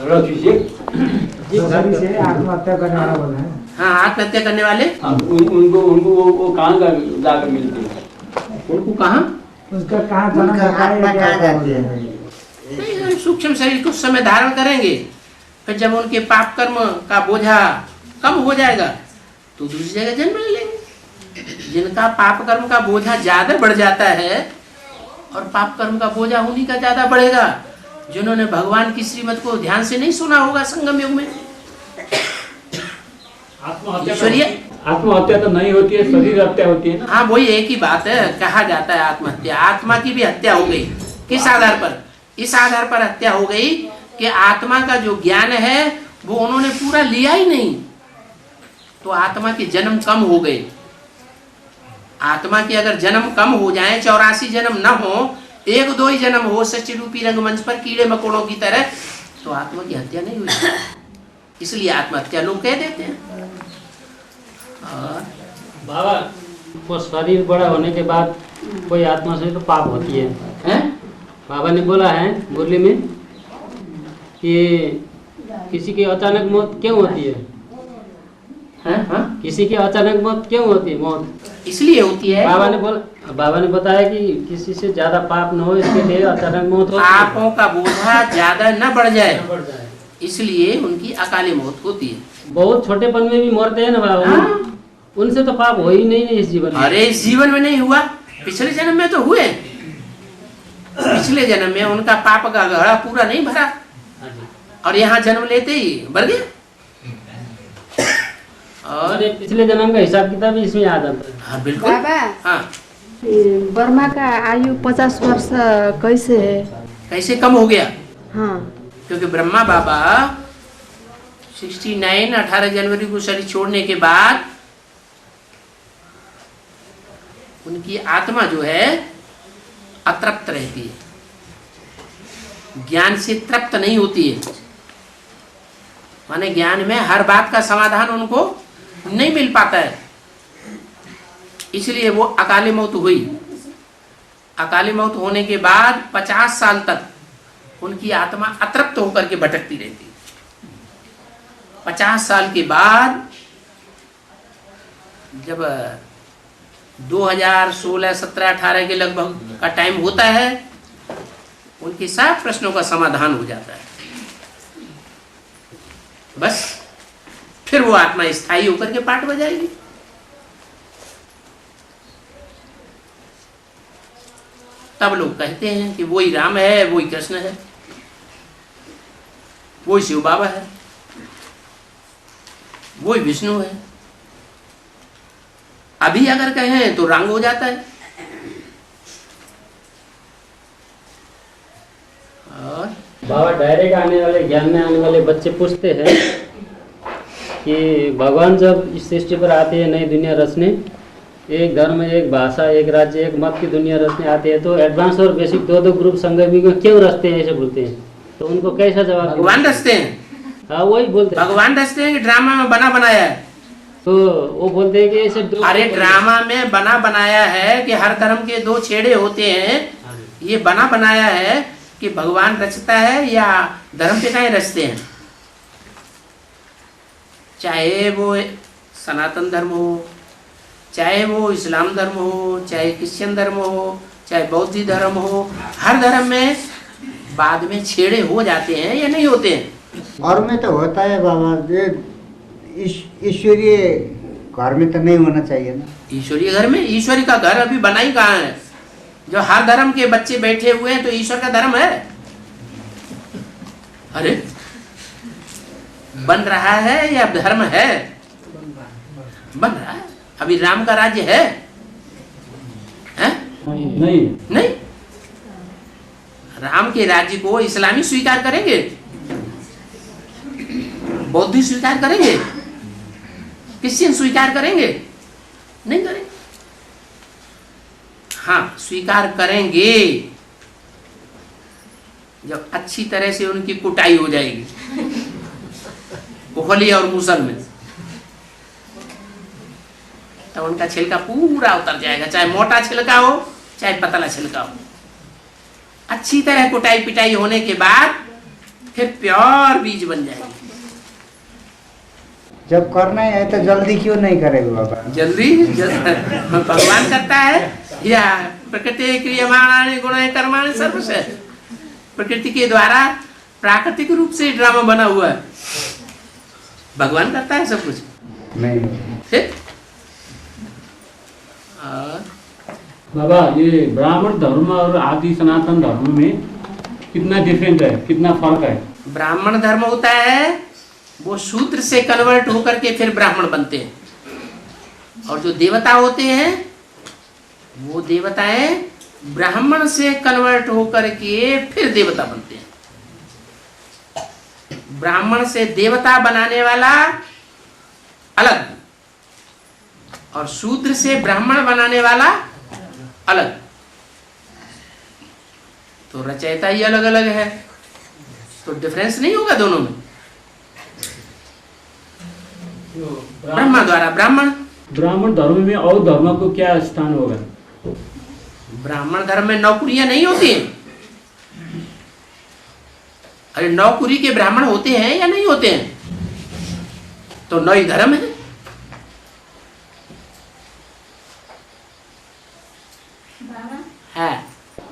रस्सी से आत्महत्या करने वाला बोला है। हाँ, आत्महत्या करने वाले उनको वो कहाँ जाकर मिलते हैं? उनको कहाँ? उसका कहाँ आत्मा कहाँ जाती है? नहीं, सूक्ष्म शरीर कुछ समय धारण करेंगे, फिर जब उनके पाप कर्म का बोझा कम हो जाएगा तो दूसरी जगह जन्म ले लेंगे। जिनका पाप कर्म का बोझा ज्यादा बढ़ जाता है और पाप कर्म का बोझा उन्हीं का ज्यादा बढ़ेगा जिन्होंने भगवान की श्रीमत को ध्यान से नहीं सुना होगा संगम युग में। आत्महत्या तो नहीं होती है, शरीर हत्या होती है ना। हाँ, वही एक ही बात है। कहा जाता है आत्महत्या, आत्मा की भी हत्या हो गई। किस आधार पर? इस आधार पर हत्या हो गई कि आत्मा का जो ज्ञान है वो उन्होंने पूरा लिया ही नहीं, तो आत्मा के जन्म कम हो गए। आत्मा के अगर जन्म कम हो जाए, 84 जन्म न हो, 1-2 ही जन्म हो सच्ची रूपी रंगमंच पर कीड़े मकोड़ों की तरह, तो आत्मा की हत्या नहीं हुई। इसलिए आत्महत्या लोग कह देते हैं। और बाबा, वो शरीर बड़ा होने के बाद कोई आत्मा से तो पाप होती है? बाबा ने बोला है मुरली में कि किसी की अचानक मौत क्यों होती है? किसी की अचानक मौत क्यों होती है? मौत इसलिए होती है, बाबा ने बताया कि किसी से ज्यादा पाप न हो, इसके लिए अचानक मौत होती है। पापों का बोझा ज्यादा न बढ़ जाए, इसलिए उनकी अकाली मौत होती है। बहुत छोटेपन में भी मरते हैं ना बाबा, उनसे तो पाप हो ही नहीं इस जीवन में। अरे इस जीवन में नहीं हुआ, पिछले जन्म में तो हुए। पिछले जन्म में उनका पाप का घड़ा पूरा नहीं भरा और यहाँ जन्म लेते ही भर गया। और पिछले जन्म का हिसाब किताब भी इसमें आ जाता है। हाँ बिल्कुल। हाँ, ब्रह्मा का आयु 50 वर्ष कैसे है? कैसे कम हो गया? हाँ, क्योंकि ब्रह्मा बाबा 69 18 जनवरी को शरीर छोड़ने के बाद उनकी आत्मा जो है अतृप्त रहती है, ज्ञान से तृप्त नहीं होती है। माने ज्ञान में हर बात का समाधान उनको नहीं मिल पाता है, इसलिए वो अकाली मौत हुई। अकाली मौत होने के बाद 50 साल तक उनकी आत्मा अतृप्त होकर के भटकती रहती है। 50 साल के बाद जब 2016, 17, 18 के लगभग का टाइम होता है, उनके सब प्रश्नों का समाधान हो जाता है। बस फिर वो आत्मा स्थायी होकर के पाठ बजाएगी। तब लोग कहते हैं कि वही राम है, वही कृष्ण है, वही शिव बाबा है, वही विष्णु है। अभी अगर कहें तो रंग हो जाता है। और बाबा, डायरेक्ट आने वाले ज्ञान में आने वाले बच्चे पूछते हैं कि भगवान जब इस सृष्टि पर आते हैं नई दुनिया रचने, एक धर्म, एक भाषा, एक राज्य, एक मत की दुनिया रचने आते हैं, तो एडवांस और बेसिक दो ग्रुप संगमी को क्यों रचते हैं, ऐसे बोलते हैं। तो उनको कैसा जवाब? भगवान रचते हैं। हाँ, वही बोलते हैं। भगवान रचते हैं कि ड्रामा में बना बनाया है? तो वो बोलते हैं कि ऐसे अरे ड्रामा में बना बनाया है कि हर धर्म के 2 छेड़े होते हैं। ये बना बनाया है कि भगवान रचता है या धर्म पिताएं रचते हैं। चाहे वो सनातन धर्म हो, चाहे वो इस्लाम धर्म हो, चाहे क्रिश्चियन धर्म हो, चाहे बौद्ध धर्म हो, हर धर्म में बाद में छेड़े हो जाते हैं या नहीं होते हैं? और में तो होता है बाबा, ईश्वरीय घर में तो नहीं होना चाहिए ना। ईश्वरीय घर में? ईश्वरी का घर अभी बना ही कहाँ है? जो हर धर्म के बच्चे बैठे हुए हैं तो ईश्वर का धर्म है? अरे बन रहा है या धर्म है? बन रहा है। अभी राम का राज्य है? नहीं। नहीं। राम के राज्य को इस्लामी स्वीकार करेंगे, बौद्ध स्वीकार करेंगे, क्रिश्चियन स्वीकार करेंगे? नहीं करेंगे। हाँ, स्वीकार करेंगे जब अच्छी तरह से उनकी कुटाई हो जाएगी, कोहली और मूसल में, तो उनका छिलका पूरा उतर जाएगा, चाहे मोटा छिलका हो चाहे पतला छिलका हो। अच्छी तरह कुटाई पिटाई होने के बाद फिर प्योर बीज बन जाएगी। जब करना है तो जल्दी क्यों नहीं करेगा बाबा? जल्दी भगवान करता है या प्रकृति क्रियमाणानि गुणानि कर्माणि सर्वशः। प्रकृति के द्वारा प्राकृतिक रूप से ड्रामा बना हुआ है। भगवान करता है सब कुछ नहीं। फिर बाबा ये ब्राह्मण धर्म और आदि सनातन धर्म में कितना डिफरेंट है, कितना फर्क है? ब्राह्मण धर्म होता है वो शूद्र से कन्वर्ट होकर के फिर ब्राह्मण बनते हैं, और जो देवता होते हैं वो देवताएं ब्राह्मण से कन्वर्ट होकर के फिर देवता बनते हैं। ब्राह्मण से देवता बनाने वाला अलग, और शूद्र से ब्राह्मण बनाने वाला अलग। तो रचयिता ही अलग अलग है, तो डिफरेंस नहीं होगा दोनों में। ब्रह्मा द्वारा ब्राह्मण धर्म में और धर्म को क्या स्थान होगा? ब्राह्मण धर्म में नौकरियां नहीं होती हैं। अरे नौकरी के ब्राह्मण होते हैं या नहीं होते हैं? तो नौ ही धर्म है।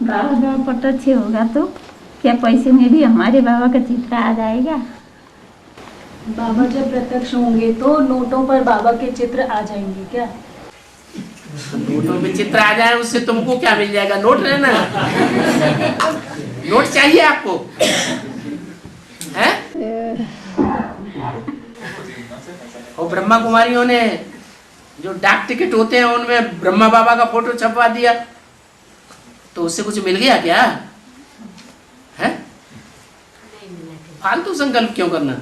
बाबा जब प्रत्यक्ष होगा तो क्या पैसे में भी हमारे बाबा का चित्र आ जाएगा? बाबा जब प्रत्यक्ष होंगे तो नोटों पर बाबा के चित्र आ जाएंगे क्या? नोटों पे चित्र आ जाए उससे तुमको क्या मिल जाएगा? नोट लेना, नोट चाहिए आपको है? और ब्रह्मा कुमारियों ने जो डाक टिकट होते हैं उनमें ब्रह्मा बाबा का फोटो छपवा दिया, तो उससे कुछ मिल गया क्या? है फालतू संकल्प क्यों करना?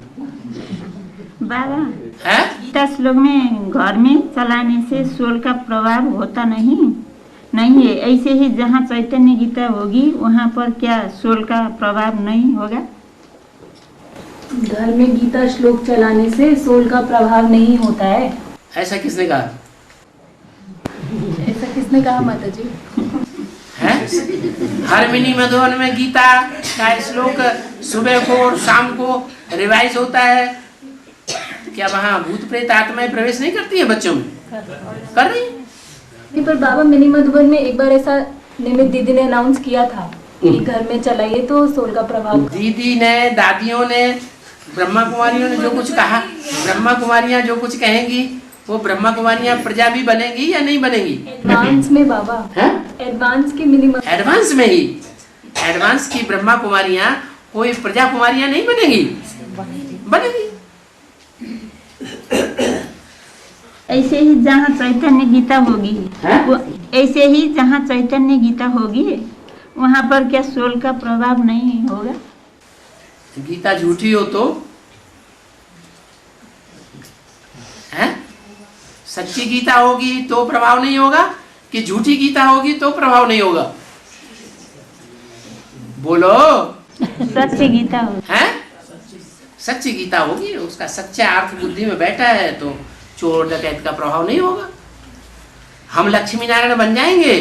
बाबा है 10 श्लोक में घर में चलाने से सोल का प्रभाव होता नहीं है। ऐसे ही जहाँ चैतन्य गीता होगी वहाँ पर क्या सोल का प्रभाव नहीं होगा? घर में गीता श्लोक चलाने से सोल का प्रभाव नहीं होता है। ऐसा किसने कहा? ऐसा किसने कहा माता जी? है हर मिनी मधुबन में गीता का श्लोक सुबह को और शाम को रिवाइज होता है। क्या वहाँ भूत प्रेत आत्माएं प्रवेश नहीं करती है बच्चों में? कर रही नहीं, पर बाबा मिनी मधुबन में एक बार ऐसा निमित दीदी ने अनाउंस किया था कि घर में चलाइए तो सोल का प्रभाव। दीदी ने, दादियों ने, ब्रह्मा कुमारियों ने जो कुछ कहा, ब्रह्मा कुमारियां जो कुछ कहेंगी वो ब्रह्मा कुमारियां प्रजा भी बनेंगी या नहीं बनेंगी? एडवांस में बाबा है? एडवांस के मिनी एडवांस में ही एडवांस की ब्रह्मा कुमारियां कोई प्रजा कुमारियां नहीं बनेगी? बनेगी। ऐसे ही जहाँ चैतन्य गीता होगी ऐसे ही जहाँ चैतन्य गीता होगी वहाँ पर क्या सोल का प्रभाव नहीं होगा? गीता झूठी हो तो है? सच्ची गीता होगी तो प्रभाव नहीं होगा कि झूठी गीता होगी तो प्रभाव नहीं होगा? बोलो। सच्ची गीता होगी है? सच्ची गीता होगी, उसका सच्चा अर्थ बुद्धि में बैठा है तो चोर डकैत का प्रभाव नहीं होगा। हम लक्ष्मी नारायण बन जाएंगे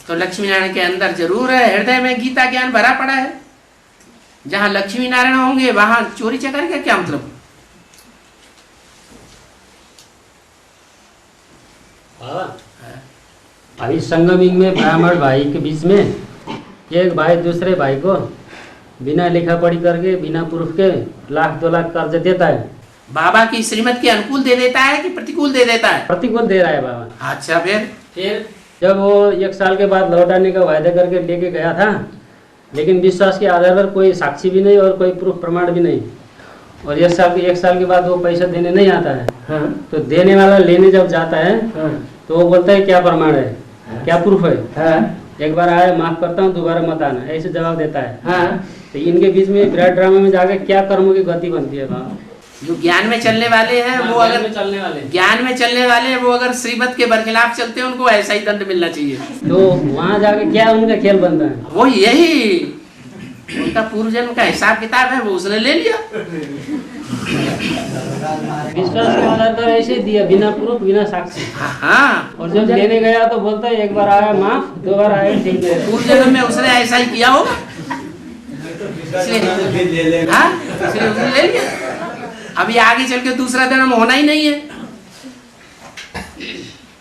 तो लक्ष्मी नारायण के अंदर जरूर है, हृदय में गीता ज्ञान भरा पड़ा है। जहां लक्ष्मी नारायण होंगे वहां चोरी चकारी का क्या मतलब? अभी संगमिक में ब्राह्मण भाई के बीच में एक भाई दूसरे भाई को बिना लिखा पढ़ी करके बिना प्रूफ के 1 लाख 2 लाख कर्ज देता है। बाबा की श्रीमत के अनुकूल दे देता है कि प्रतिकूल दे देता है? प्रतिकूल दे रहा है बाबा। अच्छा, फिर जब वो 1 साल के बाद लौटाने का वायदा करके लेके गया था, लेकिन विश्वास के आधार पर कोई साक्षी भी नहीं और कोई प्रूफ प्रमाण भी नहीं, और 1 साल के बाद वो पैसा देने नहीं आता है। हाँ। तो देने वाला लेने जब जाता है तो वो बोलता है क्या प्रमाण है, क्या प्रूफ है? हाँ। एक बार आया माफ करता हूँ, दोबारा मत आना, ऐसे जवाब देता है। हाँ। तो इनके बीच में विराट ड्रामा में जाके क्या कर्मों की गति बनती है बाबा? जो ज्ञान में चलने वाले हैं वो अगर ज्ञान में चलने वाले वो अगर श्रीमत के बरखिलाफ चलते हैं उनको ऐसा ही दंड मिलना चाहिए। तो वहाँ जाके क्या उनका खेल बनता है? वो यही उनका पूर्व जन्म का हिसाब किताब है, वो उसने ले लिया। विश्वास के आधार पर ऐसे दिया, बिना प्रूफ बिना साक्षी। हाँ। और जब लेने गया तो बोलता है 1 बार आया माफ, 2 बार आया ठीक है। पूर्व जन्म में उसने ऐसा ही किया होगा, इसलिए हाँ इसलिए उसने ले लिया। अभी आगे चल के दूसरा जन्म होना ही नहीं है।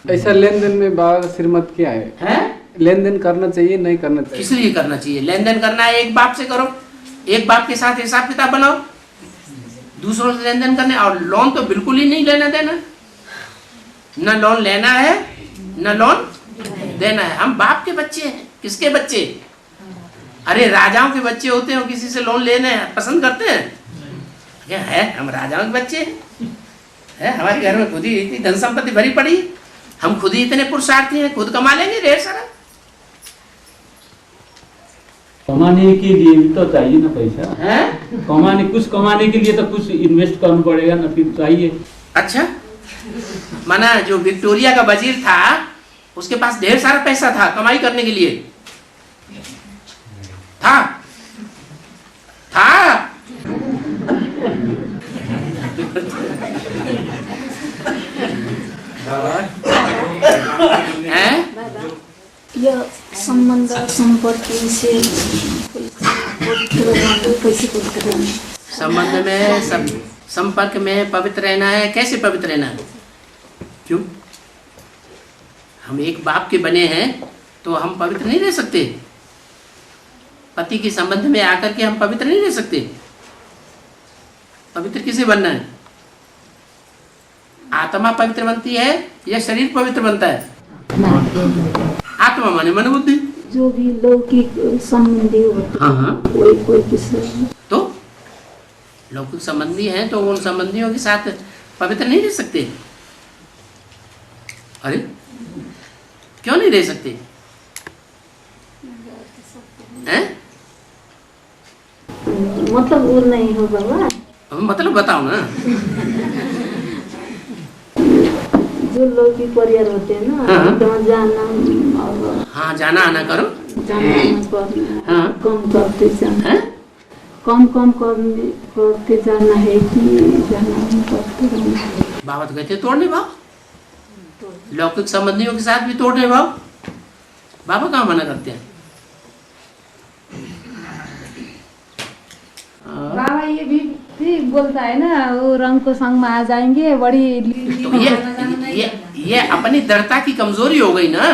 ऐसा लेन देन में बाबा का श्रीमत क्या है? लेन देन करना चाहिए नहीं करना चाहिए? किस लिए करना चाहिए? लेन देन करना है एक बाप से करो, एक बाप के साथ हिसाब किताब बनाओ, दूसरों से लेन देन करने। और लोन तो बिल्कुल ही नहीं लेना देना, न लोन लेना है न लोन देना है। हम बाप के बच्चे हैं। किसके बच्चे? अरे राजाओं के बच्चे होते हैं, किसी से लोन लेने पसंद करते हैं क्या? है हम राजाओं के बच्चे हैं। हमारे घर में खुद ही इतनी धन संपत्ति भरी पड़ी, हम खुद ही इतने पुरुषार्थी हैं, खुद कमा लेंगे ढेर सारा। कमाने के लिए भी तो चाहिए ना पैसा है? कुछ कमाने के लिए तो कुछ इन्वेस्ट करना पड़ेगा ना, फिर चाहिए। अच्छा, माना जो विक्टोरिया का वजीर था उसके पास ढेर सारा पैसा था कमाई करने के लिए, था यह संबंध संपत्ति से संबंध में संपर्क में पवित्र रहना है। कैसे पवित्र रहना है? क्यों? हम एक बाप के बने हैं तो हम पवित्र नहीं रह सकते? पति के संबंध में आकर के हम पवित्र नहीं रह सकते? पवित्र किसे बनना है? आत्मा पवित्र बनती है या शरीर पवित्र बनता है? आत्मा माने मन बुद्धि। जो भी लौकिक संबंधी होता हाँ कोई किसी तो लौकिक संबंधी हैं तो उन संबंधियों के साथ पवित्र नहीं रह सकते। अरे क्यों नहीं रह सकते हैं? मतलब वो नहीं हो बाबा, मतलब बताओ ना। जो लौकिक परिवार होते हैं ना, हाँ। तो जाना और हाँ, जाना आना करो, जाना आना करना, हाँ। कम करते जाना हैं? कम करते जाना है कि जाना आना करते रहना है। बाबा तो कहते तोड़ने भाव, लौकिक संबंधियों के साथ भी तोड़ने भाव। बाबा कहाँ मना करते हैं? बाबा ये भी बोलता है ना, वो रंग को संग में आ जाएंगे, बड़ी तो ये अपनी दृढ़ता की कमजोरी हो गई ना,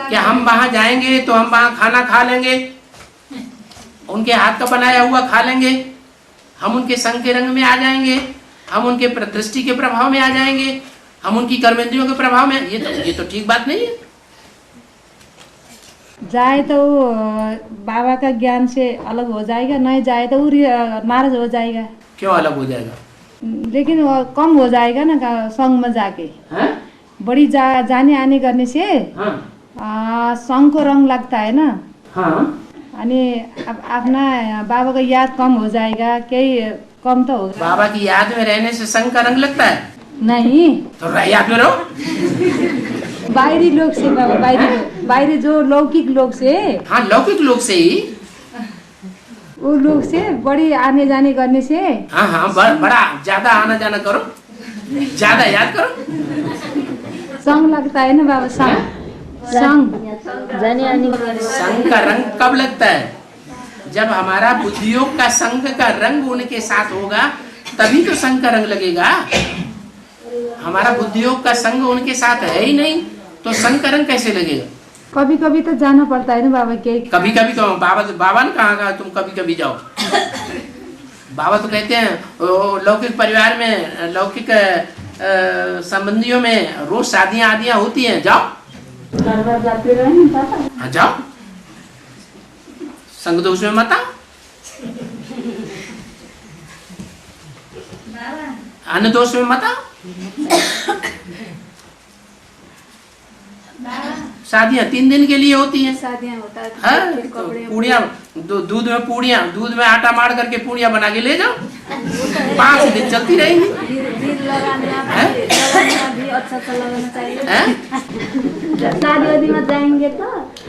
कि हम वहां जाएंगे तो हम वहां खाना खा लेंगे, उनके हाथ का बनाया हुआ खा लेंगे, हम उनके संग के रंग में आ जाएंगे, हम उनके दृष्टि के प्रभाव में आ जाएंगे, हम उनकी कर्मेंद्रियों के प्रभाव में। ये तो ठीक बात नहीं है। जाए तो वो बाबा का ज्ञान से अलग हो जाएगा, नहीं जाए तो वो नाराज हो जाएगा। क्यों अलग हो जाएगा? लेकिन वो कम हो जाएगा ना संग में जाके। है? बड़ी जाने आने करने से हाँ। संग को रंग लगता है ना। हाँ। अनि अब अपना बाबा का याद कम हो जाएगा, कई कम तो होगा। बाबा की याद में रहने से संग का रंग लगता है? नहीं, तो याद में रहो। बाहरी लोग से बाबा, बाहरी जो लौकिक लोग से। हाँ, लौकिक लोग से ही, वो लोग से बड़ी आने जाने करने से। हाँ, बड़ा ज्यादा आना जाना करो, ज्यादा याद करो, संग लगता है ना बाबा, संग जाने आने संग का रंग कब लगता है? जब हमारा बुद्धियों का संग का रंग उनके साथ होगा तभी तो संग का रंग लगेगा। हमारा बुद्धियों का संग उनके साथ है ही नहीं तो संग का रंग कैसे लगेगा? कभी कभी तो जाना पड़ता है ना बाबा के। कभी कभी कहो, बाबा ने कहा तुम कभी कभी जाओ। बाबा तो कहते हैं लौकिक परिवार में, लौकिक संबंधियों में रोज शादियां आदियां होती हैं, जाओ जाते रहे पापा। हाँ, जाओ, संग दोष में मत आओ, अन्य दोष में मत आओ। शादियां 3 दिन के लिए होती हैं। शादियां होता है, हाँ, तो पूड़ियाँ, दूध में पूड़ियाँ, दूध में आटा मार करके पूड़ियाँ बना के ले जाओ, 5 दिन चलती रहेंगी। शादी वादी में जाएंगे तो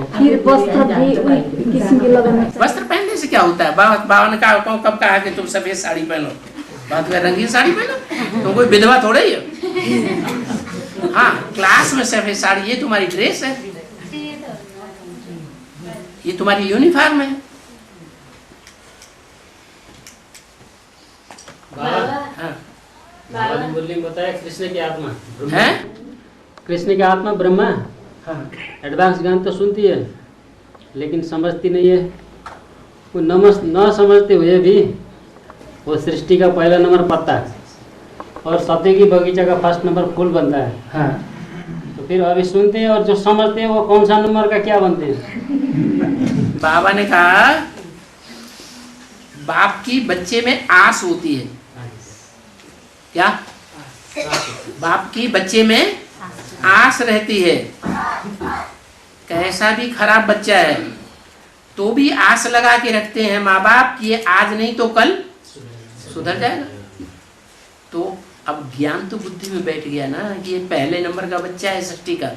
फिर वस्त्र भी किसी के लगाना चाहिए। वस्त्र पहनने से क्या होता है? बाबा ने कहा, कब कहा कि तुम सफेद साड़ी पहनो? बात में रंगीन साड़ी पहनो, तुम कोई विधवा थोड़ा ही हो। हाँ, क्लास में सफेद साड़ी, ये तुम्हारी ड्रेस है, ये तुम्हारी यूनिफॉर्म है। बाबा ने मुरली में बताया कृष्ण की आत्मा है, कृष्ण की आत्मा ब्रह्मा। एडवांस ज्ञान तो सुनती है लेकिन समझती नहीं है। वो न समझते हुए भी वो सृष्टि का पहला नंबर पत्ता है और सत्य की बगीचा का फर्स्ट नंबर फूल बनता है। हाँ। तो फिर अभी सुनते हैं और जो समझते हैं वो कौन सा नंबर का क्या बनते हैं। बाबा ने कहा बाप की बच्चे में आस होती है। क्या? बाप की बच्चे में आस रहती है। कैसा भी खराब बच्चा है तो भी आस लगा के रखते हैं माँ बाप कि ये आज नहीं तो कल सुधर जाएगा। तो अब ज्ञान तो बुद्धि में बैठ गया ना कि ये पहले नंबर का बच्चा है सृष्टि का,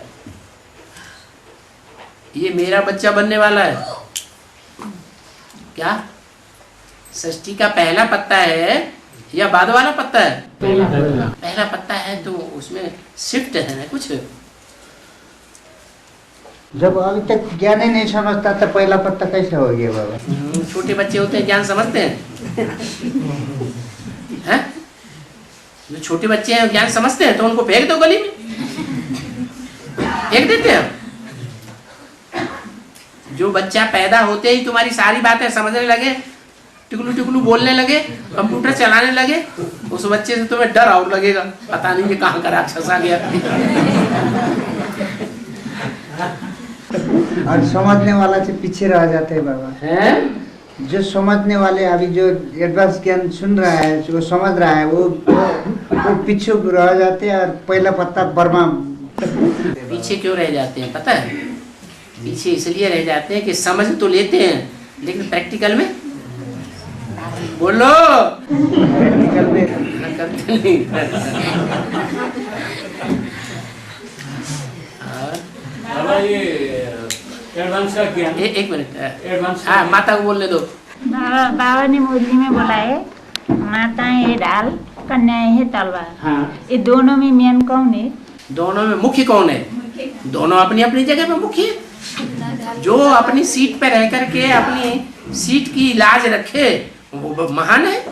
ये मेरा बच्चा बनने वाला है। क्या सृष्टि का पहला पत्ता है या बाद वाला पत्ता है? पहला पत्ता है तो उसमें शिफ्ट है ना कुछ। जब अभी तक ज्ञान ही नहीं समझता तो पहला पत्ता कैसे हो गया बाबा? छोटे बच्चे होते हैं ज्ञान समझते हैं, हैं? जो छोटे बच्चे हैं ज्ञान समझते हैं तो उनको फेंक दो गली में, फेंक देते हैं। जो बच्चा पैदा होते ही तुम्हारी सारी बातें समझने लगे, टिकलू टिकलू बोलने लगे, कंप्यूटर चलाने लगे, उस बच्चे से तुम्हें डर और लगेगा, पता नहीं ये कहाँ का राक्षस आ गया। और समझने वाला से पीछे रह जाते हैं बाबा। हैं? जो समझने वाले अभी जो एडवांस ज्ञान सुन रहा है, जो समझ रहा है, वो पीछे रह जाते हैं और पहला पत्ता बर्मा। पीछे क्यों रह जाते हैं पता है? पीछे इसलिए रह जाते हैं कि समझ तो लेते हैं लेकिन प्रैक्टिकल में बोलो प्रैक्टिकल में करते नहीं। ये एडवांस का क्या? एक मिनट, एडवांस हाँ माता को बोलने दो। बाबा ने मुरली में बोला है माताएं है ढाल, कन्याएं है तलवार। हाँ। ये दोनों में मेन कौन है? दोनों में मुख्य कौन है? दोनों अपनी अपनी जगह पे मुख्य है। जो अपनी सीट पे रह करके अपनी सीट की लाज रखे वो महान है।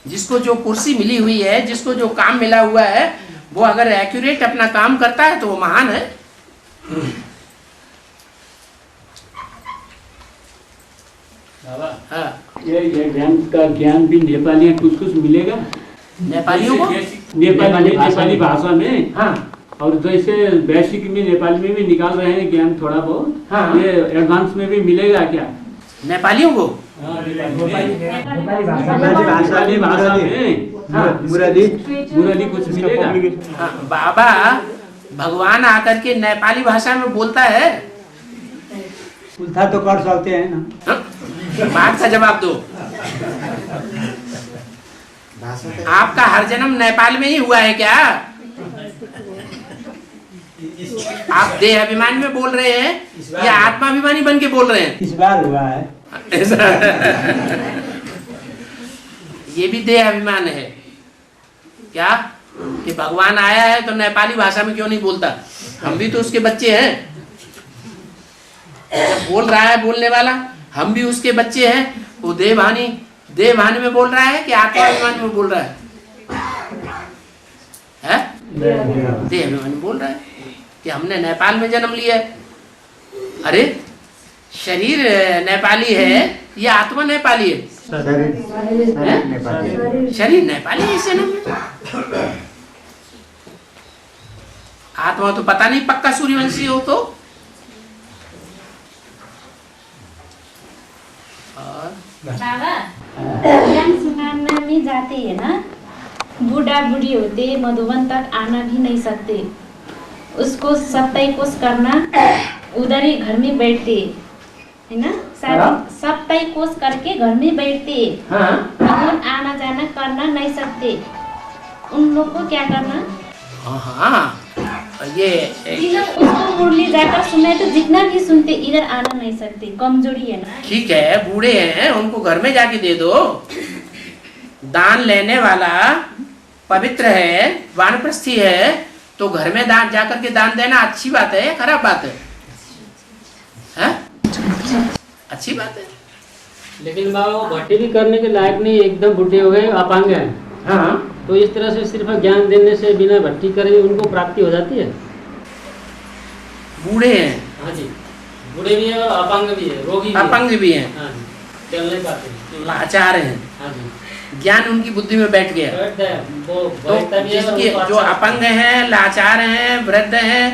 जिसको जो कुर्सी मिली हुई है, जिसको जो काम मिला हुआ है, वो अगर एक्यूरेट अपना काम करता है तो वो महान है। हाँ। ये ज्ञान भी नेपाली कुछ मिलेगा नेपालियों को नेपाली भाषा में। हाँ। और जैसे बेसिक में नेपाली में भी निकाल रहे हैं ज्ञान थोड़ा बहुत। हाँ। ये एडवांस में भी मिलेगा क्या नेपालियों को? नेपाली भाषा में मुरली कुछ मिलेगा? हाँ, बाबा भगवान आकर के नेपाली भाषा में बोलता है। उल्था तो कर सकते हैं ना। बात का जवाब दो। आपका हर जन्म नेपाल में ही हुआ है क्या? आप देह अभिमानी में बोल रहे हैं या आत्माभिमानी बन के बोल रहे हैं? इस बार हुआ है। ये भी देह अभिमान है क्या कि भगवान आया है तो नेपाली भाषा में क्यों नहीं बोलता? हम भी तो उसके बच्चे हैं। बोल रहा है बोलने वाला, हम भी उसके बच्चे हैं। वो देह भानी में बोल रहा है कि आत्माभिमान में बोल रहा है? देह अभिमान में बोल रहा है कि हमने नेपाल में जन्म लिया है। अरे शरीर नेपाली है या आत्मा नेपाली है? शरीर नेपाली है इसे नाम में। आत्मा तो पता नहीं, पक्का सूर्यवंशी हो तो। बाबा ज्ञान सुनाने में जाते हैं ना, बूढ़ा बूढ़ी होते मधुबन तक आना भी नहीं सकते, उसको 27 कोस करना, उधर ही घर में बैठते है ना, सारे 27 कोस करके घर में बैठते। हाँ। आना जाना करना नहीं सकते, उन लोग को क्या करना? हाँ ये इधर उसको मुरली जाकर सुने तो जितना भी सुनते इधर आना नहीं सकते, कमजोरी है ना। ठीक है, बूढ़े हैं उनको घर में जाके दे दो। दान लेने वाला पवित्र है, वानप्रस्थी है, तो घर में दान जाकर के दान देना अच्छी बात है या खराब बात है? अच्छी बात है। लेकिन बाबा वो भट्टी भी करने के लायक नहीं, एकदम बुढ़े हो गए, अपांग हैं। हाँ। तो इस तरह से सिर्फ ज्ञान देने से बिना भट्टी करे उनको प्राप्ति हो जाती है? बूढ़े हैं, हाँ जी, बूढ़े भी है और अपंग भी है, रोगी भी है। अपंग भी हैं, हाँ जी, चल नहीं पाते हैं। लाचार हैं, हाँ जी, ज्ञान उनकी बुद्धि में बैठ गया। बैठता है, वो तो बैठता भी है और जिसके उनको जो अच्छा अपंग हैं, लाचार हैं, वृद्ध हैं,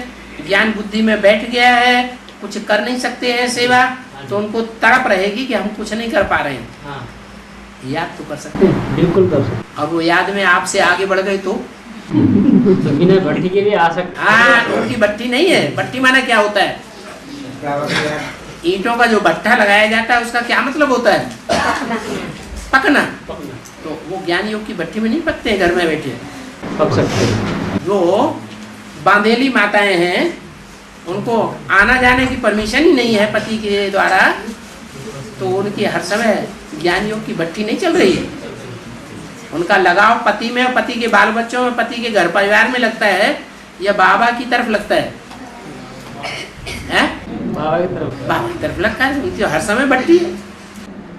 ज्ञान बुद्धि में बैठ गया है, कुछ कर नहीं सकते हैं सेवा, तो उनको तड़प रहेगी कि हम कुछ नहीं कर पा रहे हैं। हाँ, याद तो कर सकते हैं, बिल्कुल कर सकते। और वो याद में आपसे आगे बढ़ गए तो तो बिना भट्टी के भी आ सकते। हाँ, उनकी भट्टी नहीं है। भट्टी माना क्या होता है? ईंटों का जो भट्टा लगाया जाता है उसका क्या मतलब होता है? पकना। तो वो ज्ञान योग की भट्टी में नहीं पकते हैं, घर में बैठे पक सकते हैं। जो बांधेली माताएं हैं उनको आना जाने की परमिशन ही नहीं है पति के द्वारा, तो उनकी हर समय ज्ञान योग की भट्टी नहीं चल रही है। उनका लगाव पति में, पति के बाल बच्चों में, पति के घर परिवार में लगता है या बाबा की तरफ लगता है? हैं? बाबा की तरफ, बाबा की तरफ लगता है, उनकी हर समय भट्टी है।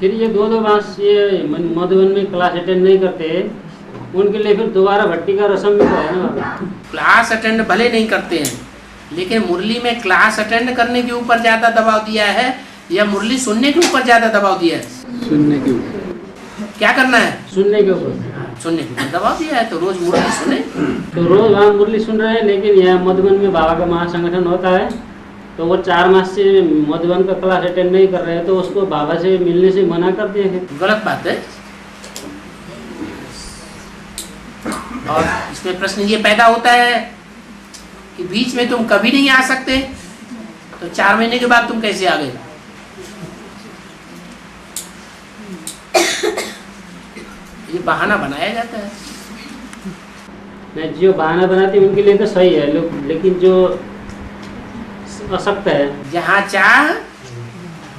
फिर ये 2-2 मास ये मधुबन में क्लास अटेंड नहीं करते, उनके लिए फिर दोबारा भट्टी का रस्म भी तो है ना। क्लास अटेंड भले नहीं करते हैं, लेकिन मुरली में क्लास अटेंड करने के ऊपर ज्यादा दबाव दिया है या मुरली सुनने के ऊपर ज्यादा दबाव दिया है? सुनने के ऊपर। क्या करना है? सुनने के ऊपर। सुनने के ऊपर दबाव दिया है, तो रोज मुरली सुने। तो रोज वहाँ मुरली सुन रहे हैं, लेकिन यहाँ मधुबन में बाबा का महासंगठन होता है, तो वो 4 मास से मधुबन का क्लास अटेंड नहीं कर रहे हैं, तो उसको बाबा से मिलने से मना करते हैं। गलत बात है। और इसमें प्रश्न ये पैदा होता है कि बीच में तुम कभी नहीं आ सकते, तो 4 महीने के बाद तुम कैसे आ गए? ये बहाना बनाया जाता है। नहीं, जो बहाना बनाते हैं उनके लिए तो सही है, लेकिन जो असक्त है, जहाँ चाह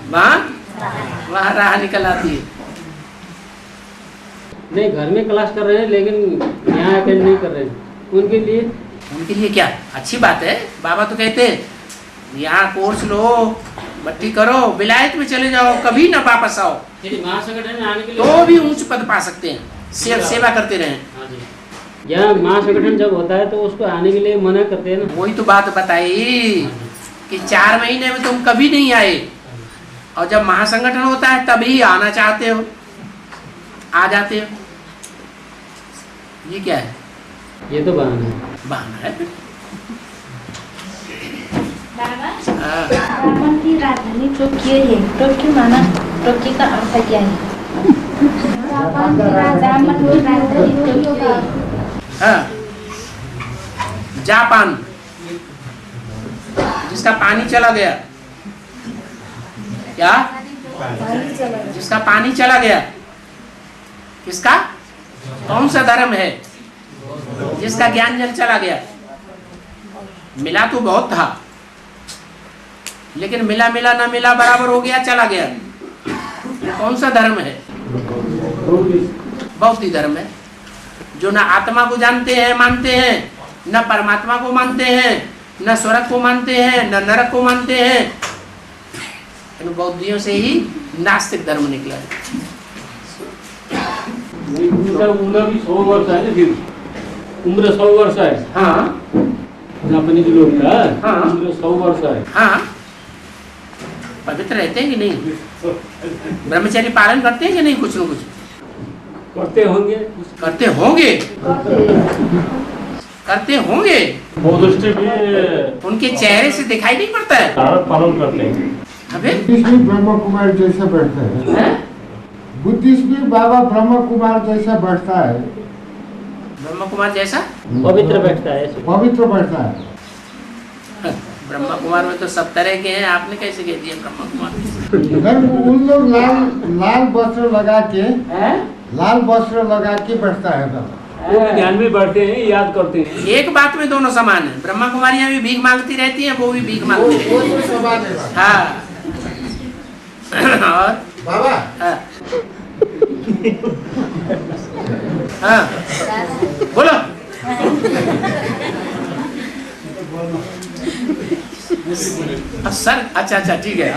वहाँ राह निकल आती है। नहीं घर में क्लास कर रहे हैं लेकिन यहाँ अटेंड नहीं कर रहे हैं, उनके लिए क्या अच्छी बात है। बाबा तो कहते हैं यहाँ कोर्स लो, भट्टी करो, विलायत में चले जाओ, कभी ना वापस आओ, महासंगठन में आने के लिए तो भी उच्च पद पा सकते हैं, सेवा करते रहें। यहाँ महासंगठन जब होता है तो उसको आने के लिए मना करते हैं ना। वही तो बात बताई कि 4 महीने में तुम कभी नहीं आए, और जब महासंगठन होता है तभी आना चाहते हो, आ जाते हो। ये क्या है? ये तो बहाना है। बाबा, हाँ। रावण की राजधानी टोक्यो है। टोक्यो माना, टोक्यो का अर्थ क्या है? रावण की राजधानी टोक्यो है। हाँ। जापान, जिसका पानी चला गया, क्या? जिसका पानी चला गया, किसका? कौन सा धर्म है जिसका ज्ञान जल चला गया? मिला तो बहुत था, लेकिन मिला मिला ना मिला बराबर हो गया, चला गया। कौन सा धर्म है? बौद्ध धर्म है, जो न आत्मा को जानते हैं, मानते हैं, न परमात्मा को मानते हैं, न स्वर्ग को मानते हैं, न नरक को मानते हैं। इन बौद्धियों से ही नास्तिक धर्म निकला है। उम्र भी 100 वर्ष है ना, फिर उम्र 100 वर्ष है। हाँ, जापानीज लोग का हाँ। उम्र 100 वर्ष है। हाँ, पवित्र रहते हैं कि नहीं? ब्रह्मचर्य पालन करते हैं कि नहीं? कुछ न कुछ करते होंगे, करते होंगे, करते होंगे। बुद्धिस्ट भी उनके चेहरे से दिखाई नहीं पड़ता है। पालन करते हैं। अबे ब्रह्म कुमार जैसा बैठता है, बुद्धिस्ट भी बाबा ब्रह्म कुमार जैसा बैठता है। ब्रह्म कुमार जैसा पवित्र बैठता है, पवित्र बैठता है। ब्रह्मा कुमार में तो सब तरह के हैं, आपने कैसे कह दिया ब्रह्मा कुमार? नहीं, उन लोग लाल वस्त्र लगा के, लाल वस्त्र लगा के बैठता है बाबा। वो ध्यान में बैठते हैं, याद करते हैं। एक बात में दोनों समान है। ब्रह्मा कुमारियां भी भीख मांगती रहती हैं, वो भी भीख मांगती रहती हैं। हाँ। और बाबा हाँ, बोलो। सर, अच्छा ठीक है।